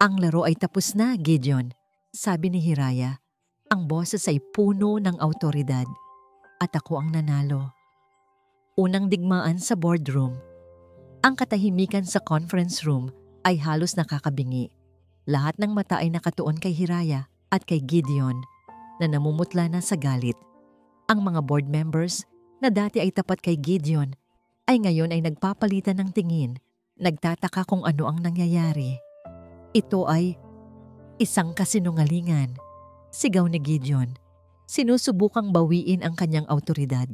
Ang laro ay tapos na, Gideon, sabi ni Hiraya. Ang boses ay puno ng awtoridad at ako ang nanalo. Unang digmaan sa boardroom. Ang katahimikan sa conference room ay halos nakakabingi. Lahat ng mata ay nakatuon kay Hiraya at kay Gideon na namumutla na sa galit. Ang mga board members na dati ay tapat kay Gideon ay ngayon ay nagpapalitan ng tingin, nagtataka kung ano ang nangyayari. Ito ay isang kasinungalingan. Sigaw ni Gideon. Sinusubukang bawiin ang kanyang awtoridad.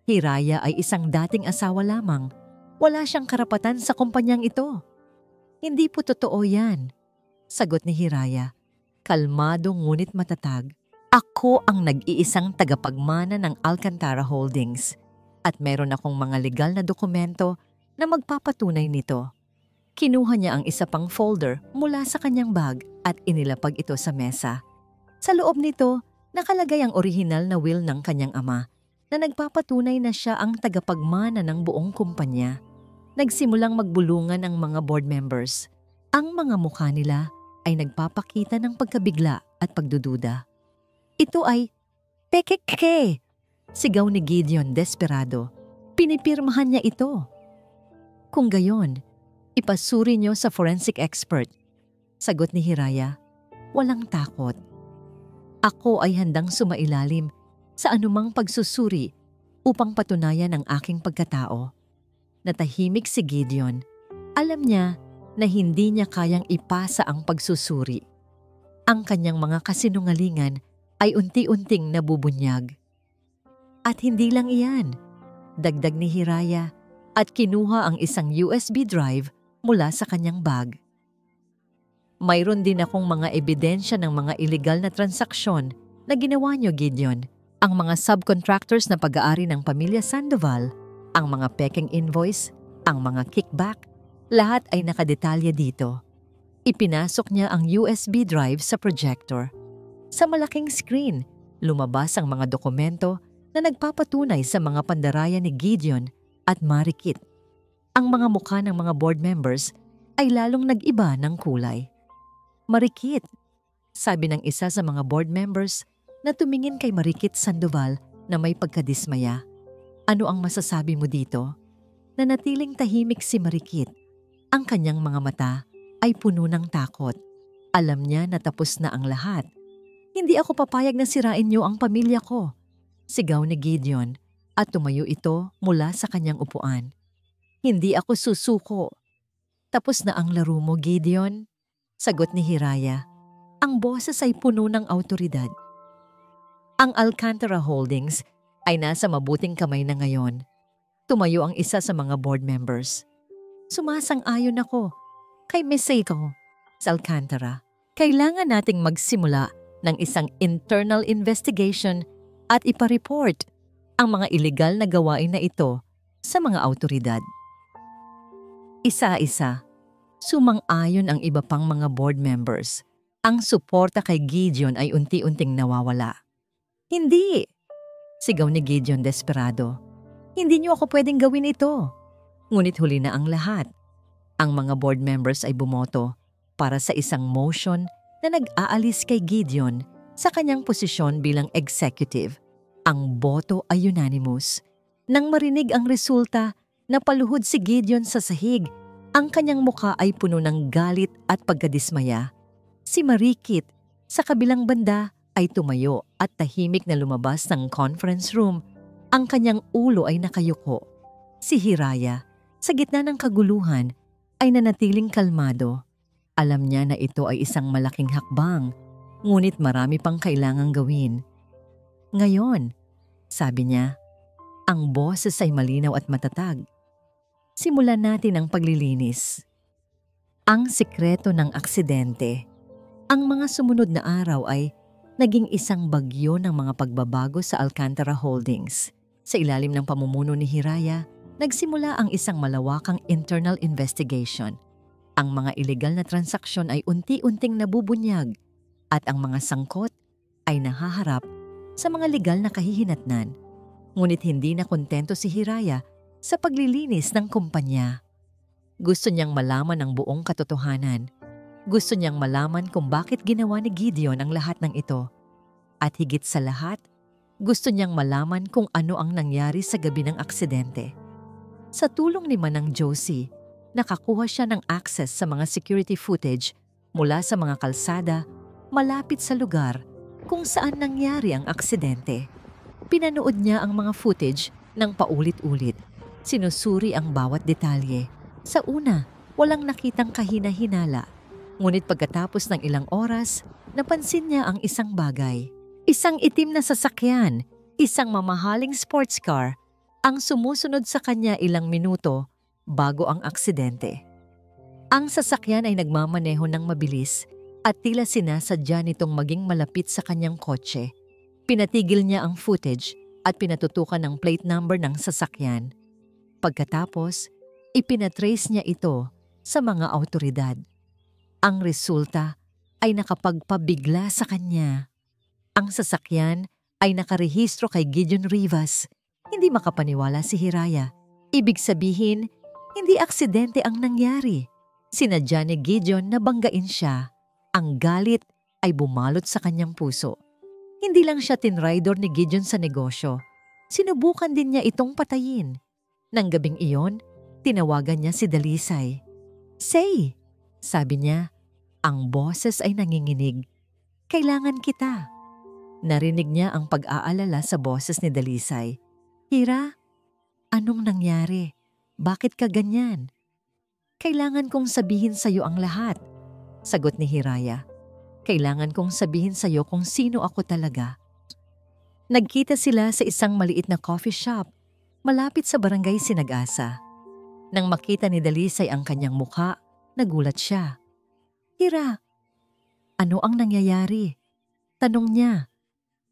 Hiraya ay isang dating asawa lamang. Wala siyang karapatan sa kumpanyang ito. Hindi po totoo yan. Sagot ni Hiraya. Kalmado ngunit matatag. Ako ang nag-iisang tagapagmana ng Alcantara Holdings at meron akong mga legal na dokumento na magpapatunay nito. Kinuha niya ang isa pang folder mula sa kanyang bag at inilapag ito sa mesa. Sa loob nito, nakalagay ang orihinal na will ng kanyang ama na nagpapatunay na siya ang tagapagmana ng buong kumpanya. Nagsimulang magbulungan ang mga board members. Ang mga mukha nila ay nagpapakita ng pagkabigla at pagdududa. Ito ay pekeke! Sigaw ni Gideon desperado. Pinipirmahan niya ito. Kung gayon, ipasuri niyo sa forensic expert. Sagot ni Hiraya. Walang takot. Ako ay handang sumailalim sa anumang pagsusuri upang patunayan ang aking pagkatao. Natahimik si Gideon. Alam niya na hindi niya kayang ipasa ang pagsusuri. Ang kanyang mga kasinungalingan ay unti-unting nabubunyag. At hindi lang iyan, dagdag ni Hiraya at kinuha ang isang USB drive mula sa kanyang bag. Mayroon din akong mga ebidensya ng mga illegal na transaksyon na ginawa niyo, Gideon. Ang mga subcontractors na pag-aari ng pamilya Sandoval, ang mga peking invoice, ang mga kickback, lahat ay nakadetalye dito. Ipinasok niya ang USB drive sa projector. Sa malaking screen, lumabas ang mga dokumento na nagpapatunay sa mga pandaraya ni Gideon at Marikit. Ang mga mukha ng mga board members ay lalong nag-iba ng kulay. Marikit, sabi ng isa sa mga board members na tumingin kay Marikit Sandoval na may pagkadismaya. Ano ang masasabi mo dito? Nanatiling tahimik si Marikit. Ang kanyang mga mata ay puno ng takot. Alam niya na tapos na ang lahat. Hindi ako papayag na sirain niyo ang pamilya ko. Sigaw ni Gideon at tumayo ito mula sa kanyang upuan. Hindi ako susuko. Tapos na ang laro mo, Gideon? Sagot ni Hiraya. Ang boses ay puno ng awtoridad. Ang Alcantara Holdings ay nasa mabuting kamay na ngayon. Tumayo ang isa sa mga board members. Sumasang-ayon ako kay Meseco sa Alcantara. Kailangan nating magsimula ng isang internal investigation at ipareport ang mga illegal na gawain na ito sa mga awtoridad. Isa-isa, sumang-ayon ang iba pang mga board members. Ang suporta kay Gideon ay unti-unting nawawala. Hindi! Sigaw ni Gideon desperado. Hindi niyo ako pwedeng gawin ito. Ngunit huli na ang lahat. Ang mga board members ay bumoto para sa isang motion na nag-aalis kay Gideon sa kanyang posisyon bilang executive. Ang boto ay unanimous. Nang marinig ang resulta, napaluhod si Gideon sa sahig. Ang kanyang muka ay puno ng galit at pagkadismaya. Si Marikit, sa kabilang banda, ay tumayo at tahimik na lumabas ng conference room. Ang kanyang ulo ay nakayuko. Si Hiraya, sa gitna ng kaguluhan, ay nanatiling kalmado. Alam niya na ito ay isang malaking hakbang, ngunit marami pang kailangang gawin. Ngayon, sabi niya, ang boses ay malinaw at matatag. Simulan natin ang paglilinis. Ang sikreto ng aksidente. Ang mga sumunod na araw ay naging isang bagyo ng mga pagbabago sa Alcantara Holdings. Sa ilalim ng pamumuno ni Hiraya, nagsimula ang isang malawakang internal investigation. Ang mga ilegal na transaksyon ay unti-unting nabubunyag at ang mga sangkot ay nahaharap sa mga legal na kahihinatnan. Ngunit hindi na kontento si Hiraya sa paglilinis ng kumpanya. Gusto niyang malaman ang buong katotohanan. Gusto niyang malaman kung bakit ginawa ni Gideon ang lahat ng ito. At higit sa lahat, gusto niyang malaman kung ano ang nangyari sa gabi ng aksidente. Sa tulong ni Manang Josie, nakakuha siya ng access sa mga security footage mula sa mga kalsada malapit sa lugar kung saan nangyari ang aksidente. Pinanood niya ang mga footage ng paulit-ulit. Sinusuri ang bawat detalye. Sa una, walang nakitang kahina-hinala. Ngunit pagkatapos ng ilang oras, napansin niya ang isang bagay. Isang itim na sasakyan, isang mamahaling sports car, ang sumusunod sa kanya ilang minuto bago ang aksidente. Ang sasakyan ay nagmamaneho ng mabilis at tila sinasadya nitong maging malapit sa kanyang kotse. Pinatigil niya ang footage at pinatutukan ang plate number ng sasakyan. Pagkatapos, ipinatrace niya ito sa mga awtoridad. Ang resulta ay nakapagpabigla sa kanya. Ang sasakyan ay nakarehistro kay Gideon Rivas. Hindi makapaniwala si Hiraya. Ibig sabihin, hindi aksidente ang nangyari. Sinadya ni Gideon na banggain siya. Ang galit ay bumalot sa kanyang puso. Hindi lang siya tinraidor ni Gideon sa negosyo. Sinubukan din niya itong patayin. Nang gabing iyon, tinawagan niya si Dalisay. "Say," sabi niya, ang boses ay nanginginig. "Kailangan kita." Narinig niya ang pag-aalala sa boses ni Dalisay. "Hira, anong nangyari? Bakit ka ganyan?" "Kailangan kong sabihin sa iyo ang lahat," sagot ni Hiraya. "Kailangan kong sabihin sa iyo kung sino ako talaga." Nagkita sila sa isang maliit na coffee shop, malapit sa barangay Sinag-asa. Nang makita ni Dalisay ang kanyang mukha, nagulat siya. "Hira, ano ang nangyayari?" tanong niya.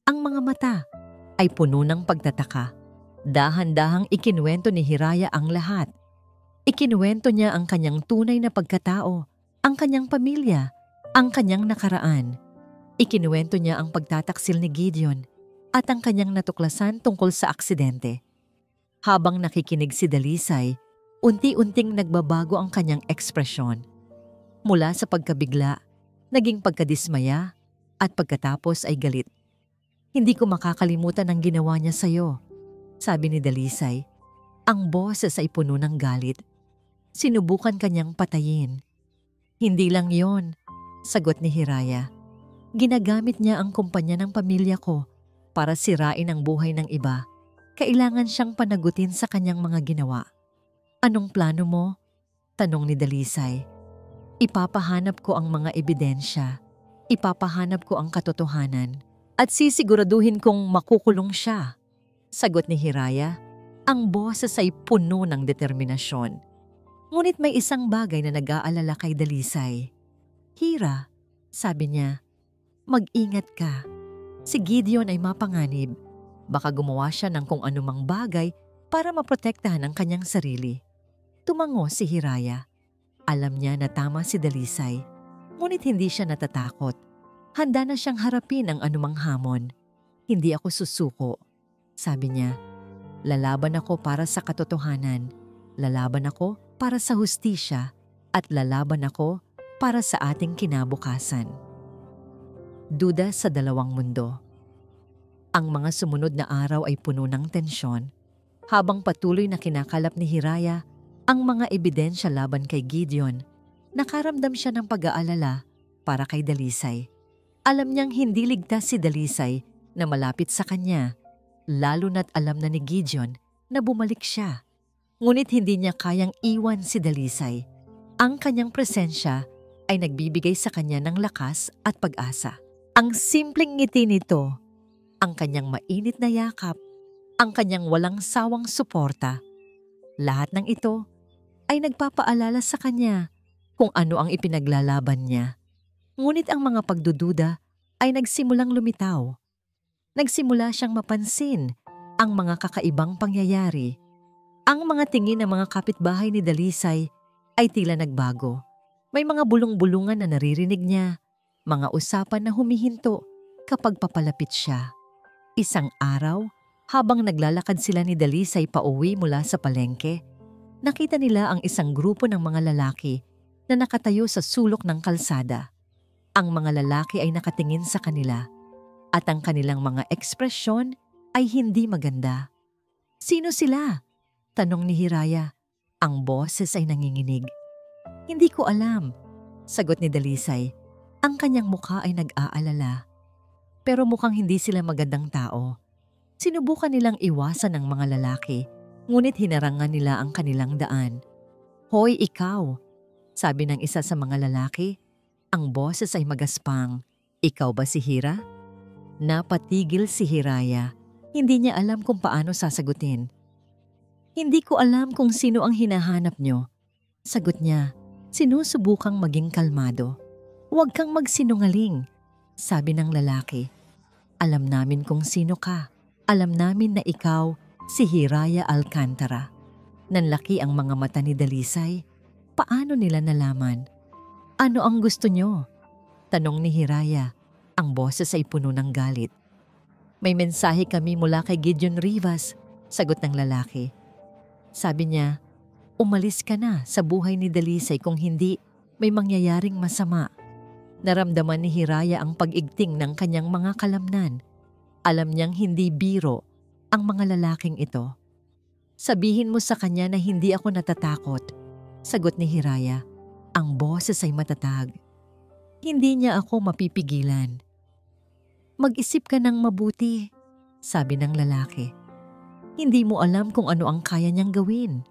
Ang mga mata ay puno ng pagtataka. Dahan-dahang ikinuwento ni Hiraya ang lahat. Ikinuwento niya ang kanyang tunay na pagkatao, ang kanyang pamilya, ang kanyang nakaraan. Ikinuwento niya ang pagtataksil ni Gideon at ang kanyang natuklasan tungkol sa aksidente. Habang nakikinig si Dalisay, unti-unting nagbabago ang kanyang ekspresyon. Mula sa pagkabigla, naging pagkadismaya at pagkatapos ay galit. "Hindi ko makakalimutan ang ginawa niya sa'yo," sabi ni Dalisay. Ang boses ay puno ng galit. Sinubukan kanyang patayin. "Hindi lang yon," sagot ni Hiraya. "Ginagamit niya ang kumpanya ng pamilya ko para sirain ang buhay ng iba. Kailangan siyang panagutin sa kanyang mga ginawa." "Anong plano mo?" tanong ni Dalisay. "Ipapahanap ko ang mga ebidensya. Ipapahanap ko ang katotohanan. At sisiguraduhin kong makukulong siya," sagot ni Hiraya. Ang boses ay puno ng determinasyon. Ngunit may isang bagay na nag-aalala kay Dalisay. "Hira," sabi niya, "mag-ingat ka. Si Gideon ay mapanganib. Baka gumawa siya ng kung anumang bagay para maprotektahan ang kanyang sarili." Tumango si Hiraya. Alam niya na tama si Dalisay, ngunit hindi siya natatakot. Handa na siyang harapin ang anumang hamon. "Hindi ako susuko," sabi niya. "Lalaban ako para sa katotohanan. Lalaban ako para sa hustisya. At lalaban ako para sa ating kinabukasan." duda sa dalawang mundo. Ang mga sumunod na araw ay puno ng tensyon habang patuloy na kinakalap ni Hiraya ang mga ebidensya laban kay Gideon. Nakaramdam siya ng pag-aalala para kay Dalisay. Alam niyang hindi ligtas si Dalisay na malapit sa kanya, lalo na't alam na ni Gideon na bumalik siya. Ngunit hindi niya kayang iwan si Dalisay. Ang kanyang presensya ay nagbibigay sa kanya ng lakas at pag-asa. Ang simpleng ngiti nito, ang kanyang mainit na yakap, ang kanyang walang sawang suporta, lahat ng ito ay nagpapaalala sa kanya kung ano ang ipinaglalaban niya. Ngunit ang mga pagdududa ay nagsimulang lumitaw. Nagsimula siyang mapansin ang mga kakaibang pangyayari. Ang mga tingin ng mga kapitbahay ni Dalisay ay tila nagbago. May mga bulong-bulungan na naririnig niya, mga usapan na humihinto kapag papalapit siya. Isang araw, habang naglalakad sila ni Dalisay pauwi mula sa palengke, nakita nila ang isang grupo ng mga lalaki na nakatayo sa sulok ng kalsada. Ang mga lalaki ay nakatingin sa kanila at ang kanilang mga ekspresyon ay hindi maganda. Sino sila? Tanong ni Hiraya. Ang boses ay nanginginig. Hindi ko alam, sagot ni Dalisay. Ang kanyang mukha ay nag-aalala. Pero mukhang hindi sila magandang tao. Sinubukan nilang iwasan ang mga lalaki, ngunit hinarangan nila ang kanilang daan. Hoy, ikaw, sabi ng isa sa mga lalaki. Ang boses ay magaspang. Ikaw ba si Hira? Napatigil si Hiraya. Hindi niya alam kung paano sasagutin. Hindi ko alam kung sino ang hinahanap niyo, sagot niya. Sinusubukang maging kalmado. Huwag kang magsinungaling, sabi ng lalaki. Alam namin kung sino ka. Alam namin na ikaw si Hiraya Alcantara. Nanlaki ang mga mata ni Dalisay. Paano nila nalaman? Ano ang gusto niyo? Tanong ni Hiraya. Ang boses ay puno ng galit. May mensahe kami mula kay Gideon Rivas, sagot ng lalaki. Sabi niya, umalis ka na sa buhay ni Dalisay kung hindi may mangyayaring masama. Naramdaman ni Hiraya ang pag-igting ng kanyang mga kalamnan. Alam niyang hindi biro ang mga lalaking ito. Sabihin mo sa kanya na hindi ako natatakot, sagot ni Hiraya. Ang boses ay matatag. Hindi niya ako mapipigilan. Mag-isip ka ng mabuti, sabi ng lalaki. Hindi mo alam kung ano ang kaya niyang gawin.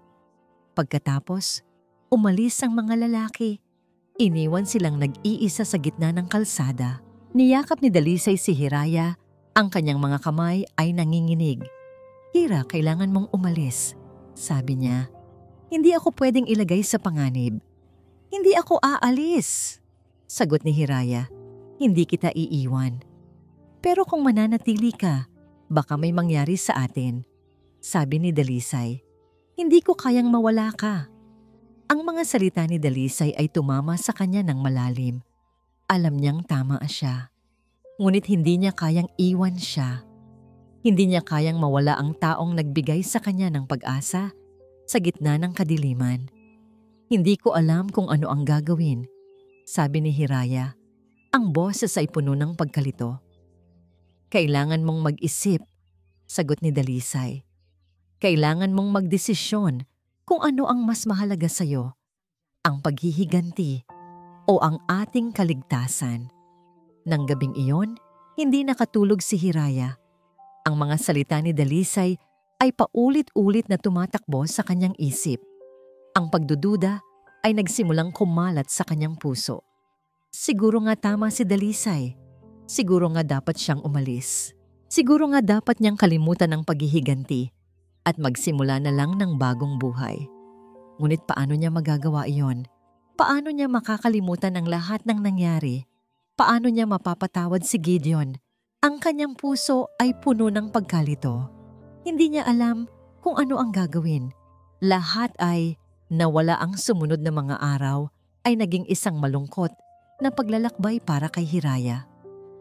Pagkatapos, umalis ang mga lalaki. Iniwan silang nag-iisa sa gitna ng kalsada. Niyakap ni Dalisay si Hiraya. Ang kanyang mga kamay ay nanginginig. Hira, kailangan mong umalis, sabi niya. Hindi ako pwedeng ilagay sa panganib. Hindi ako aalis, sagot ni Hiraya. Hindi kita iiwan. Pero kung mananatili ka, baka may mangyari sa atin, sabi ni Dalisay. Hindi ko kayang mawala ka. Ang mga salita ni Dalisay ay tumama sa kanya ng malalim. Alam niyang tama siya. Ngunit hindi niya kayang iwan siya. Hindi niya kayang mawala ang taong nagbigay sa kanya ng pag-asa sa gitna ng kadiliman. Hindi ko alam kung ano ang gagawin, sabi ni Hiraya. Ang boses ay puno ng pagkalito. Kailangan mong mag-isip, sagot ni Dalisay. Kailangan mong magdesisyon kung ano ang mas mahalaga sa iyo, ang paghihiganti o ang ating kaligtasan. Nang gabing iyon, hindi nakatulog si Hiraya. Ang mga salita ni Dalisay ay paulit-ulit na tumatakbo sa kanyang isip. Ang pagdududa ay nagsimulang kumalat sa kanyang puso. Siguro nga tama si Dalisay. Siguro nga dapat siyang umalis. Siguro nga dapat niyang kalimutan ang paghihiganti at magsimula na lang ng bagong buhay. Ngunit paano niya magagawa iyon? Paano niya makakalimutan ang lahat ng nangyari? Paano niya mapapatawad si Gideon? Ang kanyang puso ay puno ng pagkalito. Hindi niya alam kung ano ang gagawin. Lahat ay nawala. Ang sumunod na mga araw ay naging isang malungkot na paglalakbay para kay Hiraya.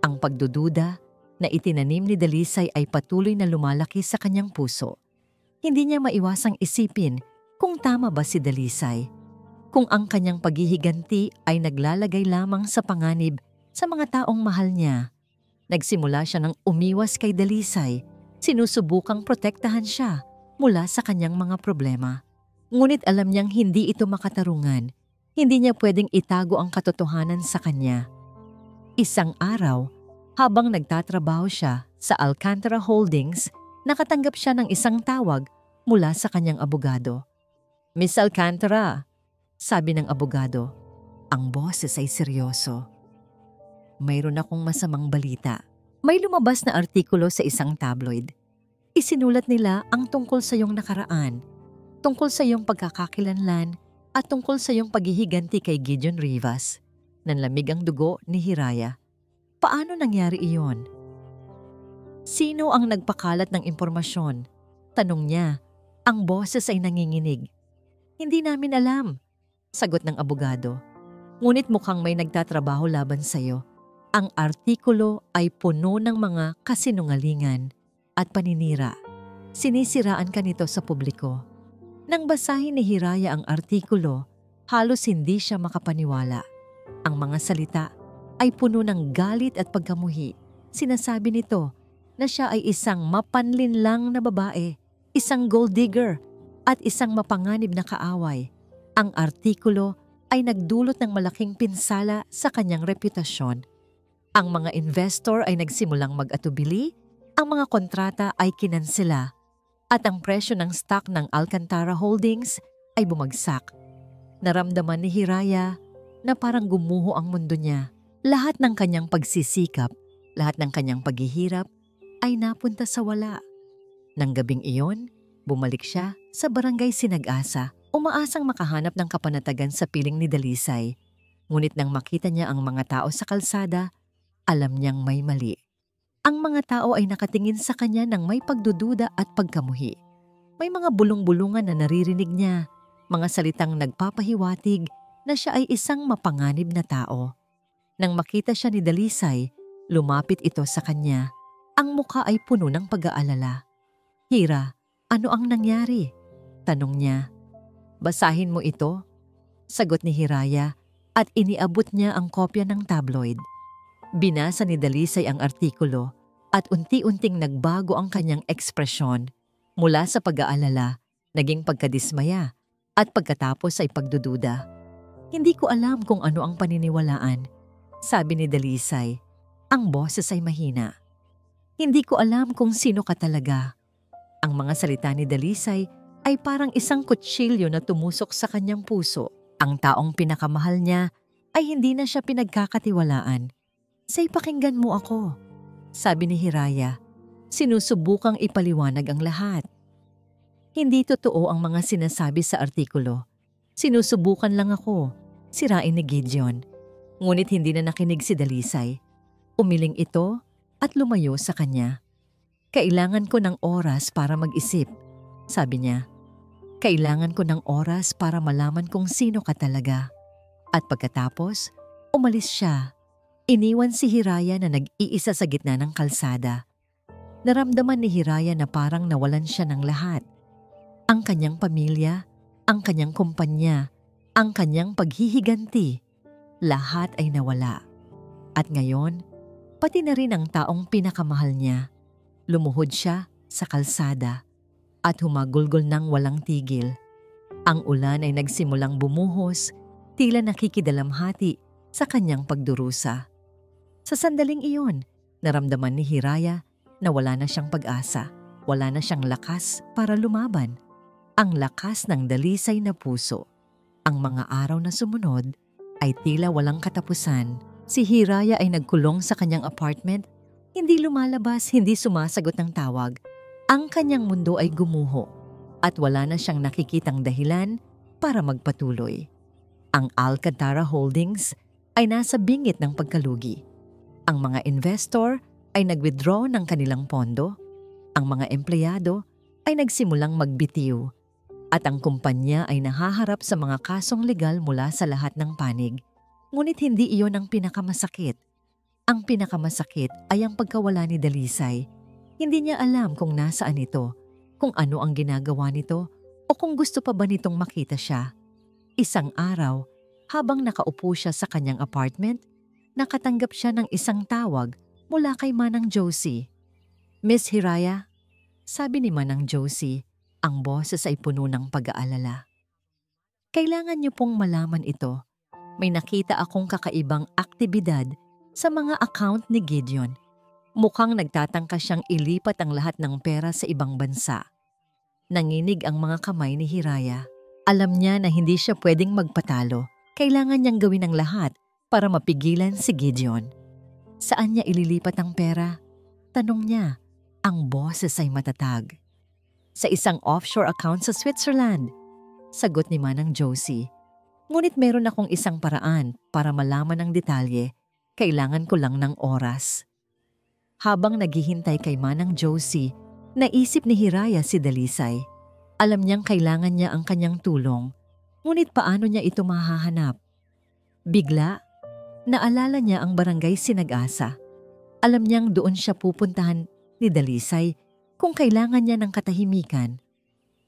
Ang pagdududa na itinanim ni Dalisay ay patuloy na lumalaki sa kanyang puso. Hindi niya maiwasang isipin kung tama ba si Dalisay. Kung ang kanyang paghihiganti ay naglalagay lamang sa panganib sa mga taong mahal niya. Nagsimula siya ng umiwas kay Dalisay, sinusubukang protektahan siya mula sa kanyang mga problema. Ngunit alam niyang hindi ito makatarungan, hindi niya pwedeng itago ang katotohanan sa kanya. Isang araw, habang nagtatrabaho siya sa Alcantara Holdings, nakatanggap siya ng isang tawag mula sa kanyang abogado. "Miss Alcantara," sabi ng abogado. Ang boses ay seryoso. "Mayroon akong masamang balita." May lumabas na artikulo sa isang tabloid. Isinulat nila ang tungkol sa iyong nakaraan, tungkol sa iyong pagkakakilanlan at tungkol sa iyong paghihiganti kay Gideon Rivas. Nanlamig ang dugo ni Hiraya. Paano nangyari iyon? Sino ang nagpakalat ng impormasyon? Tanong niya. Ang boses ay nanginginig. "Hindi namin alam," sagot ng abogado. "Ngunit mukhang may nagtatrabaho laban sa iyo. Ang artikulo ay puno ng mga kasinungalingan at paninira. Sinisiraan ka nito sa publiko." Nang basahin ni Hiraya ang artikulo, halos hindi siya makapaniwala. Ang mga salita ay puno ng galit at pagkamuhi. Sinasabi nito na siya ay isang mapanlinlang na babae, isang gold digger at isang mapanganib na kaaway. Ang artikulo ay nagdulot ng malaking pinsala sa kanyang reputasyon. Ang mga investor ay nagsimulang mag-atubili, ang mga kontrata ay kinansela, at ang presyo ng stock ng Alcantara Holdings ay bumagsak. Naramdaman ni Hiraya na parang gumuho ang mundo niya. Lahat ng kanyang pagsisikap, lahat ng kanyang paghihirap ay napunta sa wala. Nang gabing iyon, bumalik siya sa barangay Sinag-asa, umaasang makahanap ng kapanatagan sa piling ni Dalisay. Ngunit nang makita niya ang mga tao sa kalsada, alam niyang may mali. Ang mga tao ay nakatingin sa kanya ng may pagdududa at pagkamuhi. May mga bulong-bulungan na naririnig niya, mga salitang nagpapahiwatig na siya ay isang mapanganib na tao. Nang makita siya ni Dalisay, lumapit ito sa kanya. Ang mukha ay puno ng pag-aalala. "Hira, ano ang nangyari?" tanong niya. "Basahin mo ito," sagot ni Hiraya at iniabot niya ang kopya ng tabloid. Binasa ni Dalisay ang artikulo at unti-unting nagbago ang kanyang ekspresyon mula sa pag-aalala, naging pagkadismaya at pagkatapos ay pagdududa. "Hindi ko alam kung ano ang paniniwalaan," sabi ni Dalisay. Ang boses ay mahina. "Hindi ko alam kung sino ka talaga." Ang mga salita ni Dalisay ay parang isang kutsilyo na tumusok sa kanyang puso. Ang taong pinakamahal niya ay hindi na siya pinagkakatiwalaan. "Say, pakinggan mo ako," sabi ni Hiraya. Sinusubukang ipaliwanag ang lahat. "Hindi totoo ang mga sinasabi sa artikulo. Sinusubukan lang ako, sirain ni Gideon." Ngunit hindi na nakinig si Dalisay. Umiling ito at lumayo sa kanya. "Kailangan ko ng oras para mag-isip," sabi niya. "Kailangan ko ng oras para malaman kung sino ka talaga." At pagkatapos, umalis siya. Iniwan si Hiraya na nag-iisa sa gitna ng kalsada. Naramdaman ni Hiraya na parang nawalan siya ng lahat. Ang kanyang pamilya, ang kanyang kumpanya, ang kanyang paghihiganti, lahat ay nawala. At ngayon, pati na rin ang taong pinakamahal niya. Lumuhod siya sa kalsada at humagulgol ng walang tigil. Ang ulan ay nagsimulang bumuhos, tila nakikidalamhati sa kanyang pagdurusa. Sa sandaling iyon, naramdaman ni Hiraya na wala na siyang pag-asa, wala na siyang lakas para lumaban. Ang lakas ng Dalisay na puso. Ang mga araw na sumunod ay tila walang katapusan. Si Hiraya ay nagkulong sa kanyang apartment, hindi lumalabas, hindi sumasagot ng tawag. Ang kanyang mundo ay gumuho at wala na siyang nakikitang dahilan para magpatuloy. Ang Alcantara Holdings ay nasa bingit ng pagkalugi. Ang mga investor ay nag-withdraw ng kanilang pondo, ang mga empleyado ay nagsimulang magbitiw, at ang kumpanya ay nahaharap sa mga kasong legal mula sa lahat ng panig. Ngunit hindi iyon ang pinakamasakit. Ang pinakamasakit ay ang pagkawala ni Dalisay. Hindi niya alam kung nasaan ito, kung ano ang ginagawa nito, o kung gusto pa ba nitong makita siya. Isang araw, habang nakaupo siya sa kanyang apartment, nakatanggap siya ng isang tawag mula kay Manang Josie. "Miss Hiraya," sabi ni Manang Josie, ang boses ay puno ng pag-aalala. "Kailangan niyo pong malaman ito. May nakita akong kakaibang aktibidad sa mga account ni Gideon. Mukhang nagtatangka siyang ilipat ang lahat ng pera sa ibang bansa." Nanginig ang mga kamay ni Hiraya. Alam niya na hindi siya pwedeng magpatalo. Kailangan niyang gawin ang lahat para mapigilan si Gideon. "Saan niya ililipat ang pera?" tanong niya. Ang boses ay matatag. "Sa isang offshore account sa Switzerland," sagot ni Manang Josie. "Ngunit meron akong isang paraan para malaman ang detalye. Kailangan ko lang ng oras." Habang naghihintay kay Manang Josie, naisip ni Hiraya si Dalisay. Alam niyang kailangan niya ang kanyang tulong, ngunit paano niya ito mahahanap? Bigla, naalala niya ang barangay Sinag-asa. Alam niyang doon siya pupuntahan ni Dalisay kung kailangan niya ng katahimikan.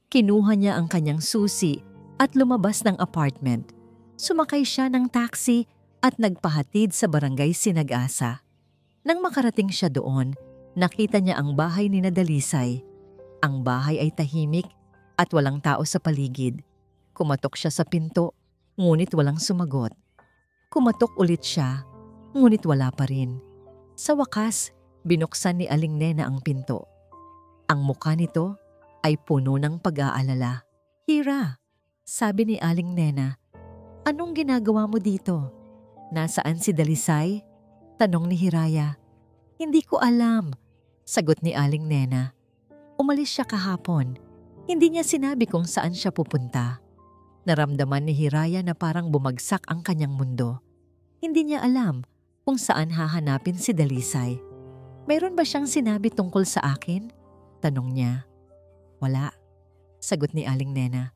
Kinuha niya ang kanyang susi at lumabas ng apartment. Sumakay siya ng taxi at nagpahatid sa barangay Sinag-asa. Nang makarating siya doon, nakita niya ang bahay ni Dalisay. Ang bahay ay tahimik at walang tao sa paligid. Kumatok siya sa pinto, ngunit walang sumagot. Kumatok ulit siya, ngunit wala pa rin. Sa wakas, binuksan ni Aling Nena ang pinto. Ang mukha nito ay puno ng pag-aalala. "Hira," sabi ni Aling Nena, "anong ginagawa mo dito?" "Nasaan si Dalisay?" tanong ni Hiraya. "Hindi ko alam," sagot ni Aling Nena. "Umalis siya kahapon. Hindi niya sinabi kung saan siya pupunta." Naramdaman ni Hiraya na parang bumagsak ang kanyang mundo. Hindi niya alam kung saan hahanapin si Dalisay. "Mayroon ba siyang sinabi tungkol sa akin?" tanong niya. "Wala," sagot ni Aling Nena.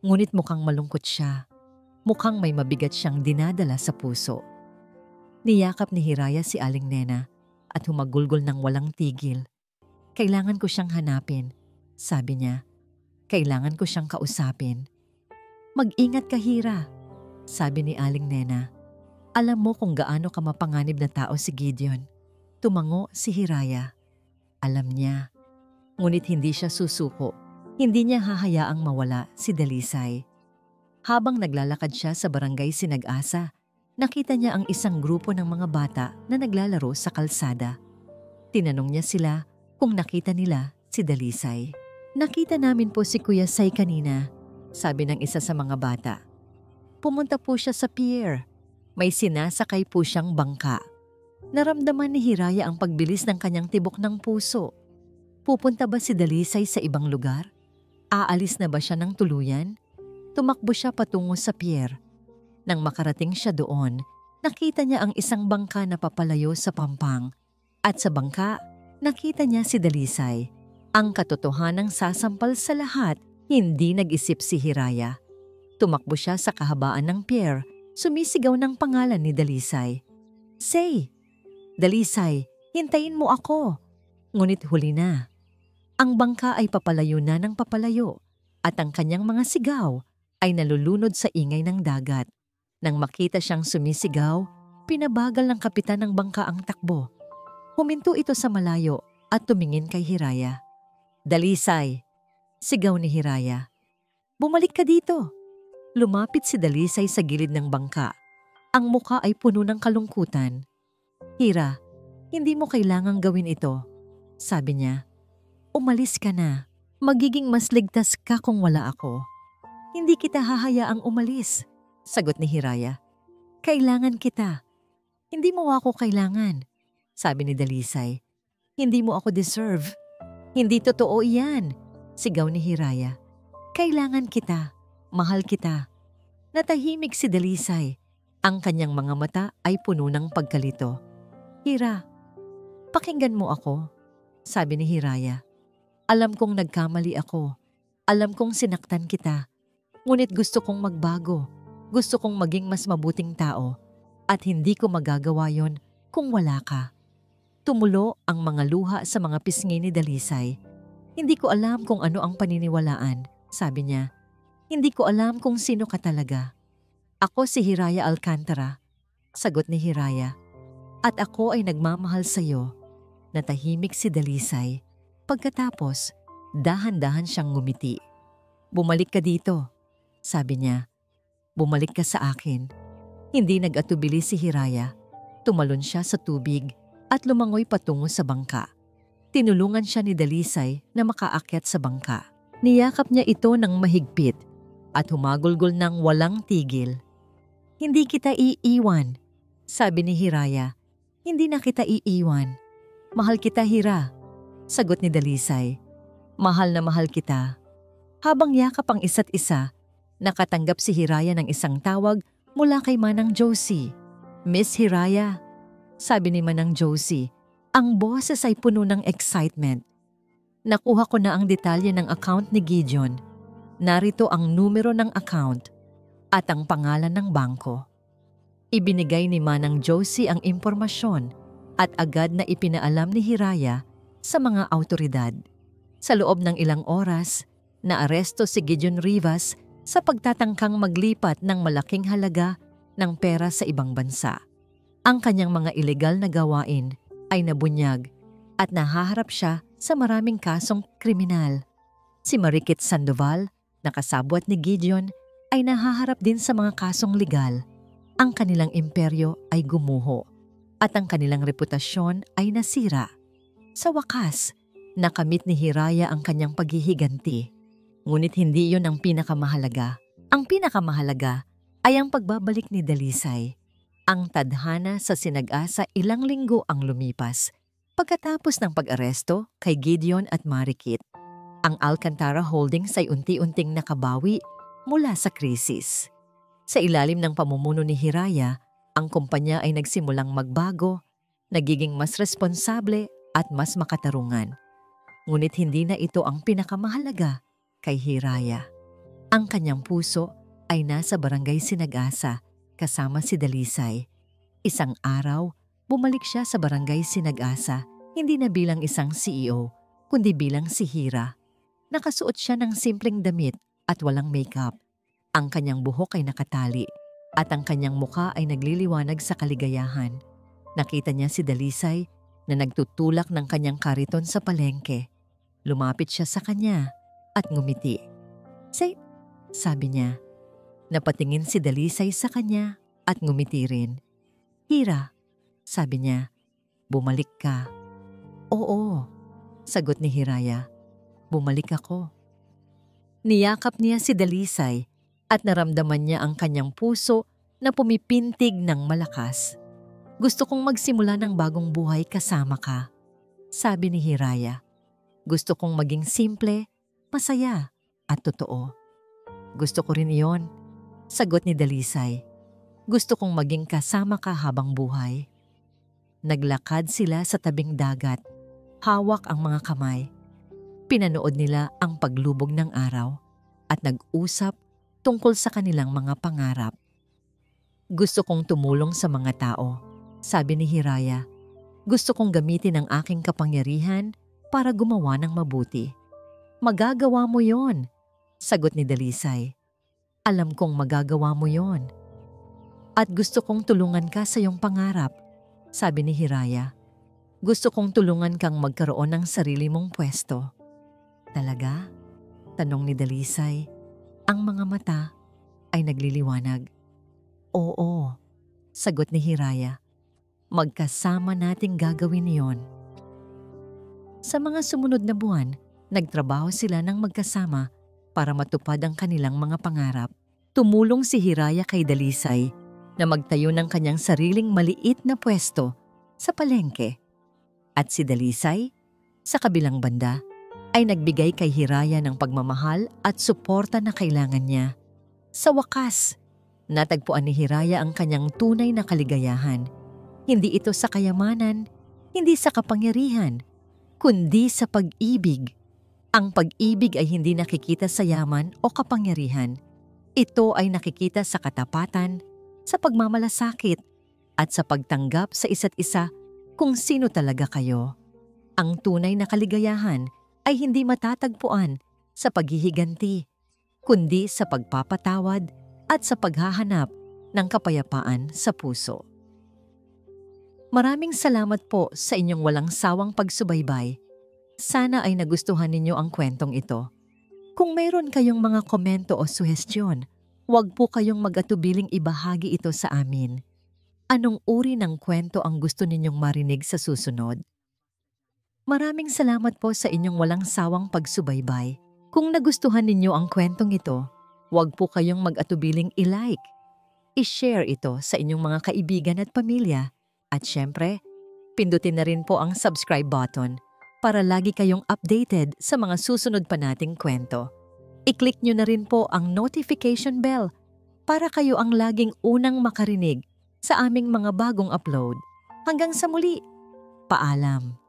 Ngunit mukhang malungkot siya. Mukhang may mabigat siyang dinadala sa puso. Niyakap ni Hiraya si Aling Nena at humagulgol ng walang tigil. "Kailangan ko siyang hanapin," sabi niya. "Kailangan ko siyang kausapin." "Mag-ingat ka, Hira," sabi ni Aling Nena. "Alam mo kung gaano ka mapanganib na tao si Gideon." Tumango si Hiraya. Alam niya. Ngunit hindi siya susuko. Hindi niya hahayaang mawala si Dalisay. Habang naglalakad siya sa barangay Sinag-asa, nakita niya ang isang grupo ng mga bata na naglalaro sa kalsada. Tinanong niya sila kung nakita nila si Dalisay. "Nakita namin po si Kuya Sai kanina," sabi ng isa sa mga bata. "Pumunta po siya sa pier. May sinasakay po siyang bangka." Naramdaman ni Hiraya ang pagbilis ng kanyang tibok ng puso. Pupunta ba si Dalisay sa ibang lugar? Aalis na ba siya ng tuluyan? Tumakbo siya patungo sa pier. Nang makarating siya doon, nakita niya ang isang bangka na papalayo sa pampang. At sa bangka, nakita niya si Dalisay. Ang katotohanang sasampal sa lahat, hindi nag-isip si Hiraya. Tumakbo siya sa kahabaan ng pier, sumisigaw ng pangalan ni Dalisay. "Say! Dalisay, hintayin mo ako!" Ngunit huli na. Ang bangka ay papalayo na ng papalayo at ang kanyang mga sigaw ay nalulunod sa ingay ng dagat. Nang makita siyang sumisigaw, pinabagal ng kapitan ng bangka ang takbo. Huminto ito sa malayo at tumingin kay Hiraya. "Dalisay!" sigaw ni Hiraya. "Bumalik ka dito!" Lumapit si Dalisay sa gilid ng bangka. Ang muka ay puno ng kalungkutan. "Hira, hindi mo kailangang gawin ito," sabi niya. "Umalis ka na. Magiging mas ligtas ka kung wala ako." "Hindi kita hahayaang umalis," sagot ni Hiraya. "Kailangan kita." "Hindi mo ako kailangan," sabi ni Dalisay. "Hindi mo ako deserve." "Hindi totoo iyan," sigaw ni Hiraya. "Kailangan kita. Mahal kita." Natahimik si Dalisay. Ang kanyang mga mata ay puno ng pagkalito. "Hira, pakinggan mo ako," sabi ni Hiraya. "Alam kong nagkamali ako. Alam kong sinaktan kita. Ngunit gusto kong magbago. Gusto kong maging mas mabuting tao. At hindi ko magagawa yon kung wala ka." Tumulo ang mga luha sa mga pisngi ni Dalisay. "Hindi ko alam kung ano ang paniniwalaan," sabi niya. "Hindi ko alam kung sino ka talaga. Ako si Hiraya Alcantara. sagot ni Hiraya. At ako ay nagmamahal sa'yo. Natahimik si Dalisay. Pagkatapos, dahan-dahan siyang ngumiti. Bumalik ka dito, sabi niya. Bumalik ka sa akin. Hindi nag-atubili si Hiraya. Tumalon siya sa tubig at lumangoy patungo sa bangka. Tinulungan siya ni Dalisay na makaakyat sa bangka. Niyakap niya ito ng mahigpit at humagulgol ng walang tigil. Hindi kita iiwan, sabi ni Hiraya. Hindi na kita iiwan. Mahal kita, Hira, sagot ni Dalisay. Mahal na mahal kita. Habang yakap ang isa't isa, nakatanggap si Hiraya ng isang tawag mula kay Manang Josie. Miss Hiraya, sabi ni Manang Josie. Ang boses ay puno ng excitement. Nakuha ko na ang detalye ng account ni Gideon. Narito ang numero ng account at ang pangalan ng bangko. Ibinigay ni Manang Josie ang impormasyon at agad na ipinaalam ni Hiraya sa mga awtoridad. Sa loob ng ilang oras, naaresto si Gideon Rivas sa pagtatangkang maglipat ng malaking halaga ng pera sa ibang bansa. Ang kanyang mga ilegal na gawain ay nabunyag at nahaharap siya sa maraming kasong kriminal. Si Marikit Sandoval, na kasabwat ni Gideon, ay nahaharap din sa mga kasong legal. Ang kanilang imperyo ay gumuho at ang kanilang reputasyon ay nasira. Sa wakas, nakamit ni Hiraya ang kanyang paghihiganti. Ngunit hindi yon ang pinakamahalaga. Ang pinakamahalaga ay ang pagbabalik ni Dalisay. Ang tadhana sa Sinag-asa ilang linggo ang lumipas. Pagkatapos ng pag-aresto kay Gideon at Marikit, ang Alcantara Holdings ay unti-unting nakabawi mula sa krisis. Sa ilalim ng pamumuno ni Hiraya, ang kumpanya ay nagsimulang magbago, nagiging mas responsable at mas makatarungan. Ngunit hindi na ito ang pinakamahalaga kay Hiraya. Ang kanyang puso ay nasa Barangay Sinag-asa kasama si Dalisay. Isang araw, bumalik siya sa Barangay Sinag-asa, hindi na bilang isang CEO, kundi bilang si Hira. Nakasuot siya ng simpleng damit at walang makeup. Ang kanyang buhok ay nakatali at ang kanyang muka ay nagliliwanag sa kaligayahan. Nakita niya si Dalisay na nagtutulak ng kanyang kariton sa palengke. Lumapit siya sa kanya at ngumiti. Sabi niya. Napatingin si Dalisay sa kanya at ngumiti rin. Hira, sabi niya, bumalik ka. Oo, sagot ni Hiraya. Bumalik ako. Niyakap niya si Dalisay at naramdaman niya ang kanyang puso na pumipintig ng malakas. Gusto kong magsimula ng bagong buhay kasama ka, sabi ni Hiraya. Gusto kong maging simple, masaya at totoo. Gusto ko rin iyon, sagot ni Dalisay. Gusto kong maging kasama ka habang buhay. Naglakad sila sa tabing dagat, hawak ang mga kamay. Pinanood nila ang paglubog ng araw at nag-usap tungkol sa kanilang mga pangarap. Gusto kong tumulong sa mga tao, sabi ni Hiraya. Gusto kong gamitin ang aking kapangyarihan para gumawa ng mabuti. Magagawa mo yon, sagot ni Dalisay. Alam kong magagawa mo yon. At gusto kong tulungan ka sa iyong pangarap, sabi ni Hiraya. Gusto kong tulungan kang magkaroon ng sarili mong pwesto. Talaga? Tanong ni Dalisay. Ang mga mata ay nagliliwanag. Oo, sagot ni Hiraya. Magkasama nating gagawin iyon. Sa mga sumunod na buwan, nagtrabaho sila ng magkasama para matupad ang kanilang mga pangarap. Tumulong si Hiraya kay Dalisay na magtayo ng kanyang sariling maliit na pwesto sa palengke. At si Dalisay, sa kabilang banda, ay nagbigay kay Hiraya ng pagmamahal at suporta na kailangan niya. Sa wakas, natagpuan ni Hiraya ang kanyang tunay na kaligayahan. Hindi ito sa kayamanan, hindi sa kapangyarihan, kundi sa pag-ibig. Ang pag-ibig ay hindi nakikita sa yaman o kapangyarihan. Ito ay nakikita sa katapatan, sa pagmamalasakit, at sa pagtanggap sa isa't isa kung sino talaga kayo. Ang tunay na kaligayahan ay hindi matatagpuan sa paghihiganti, kundi sa pagpapatawad at sa paghahanap ng kapayapaan sa puso. Maraming salamat po sa inyong walang sawang pagsubaybay. Sana ay nagustuhan ninyo ang kwentong ito. Kung mayroon kayong mga komento o suhestyon, huwag po kayong mag-atubiling ibahagi ito sa amin. Anong uri ng kwento ang gusto ninyong marinig sa susunod? Maraming salamat po sa inyong walang sawang pagsubaybay. Kung nagustuhan ninyo ang kwentong ito, huwag po kayong mag-atubiling i-like, i-share ito sa inyong mga kaibigan at pamilya. At syempre, pindutin na rin po ang subscribe button para lagi kayong updated sa mga susunod pa nating kwento. I-click nyo na rin po ang notification bell para kayo ang laging unang makarinig sa aming mga bagong upload. Hanggang sa muli, paalam!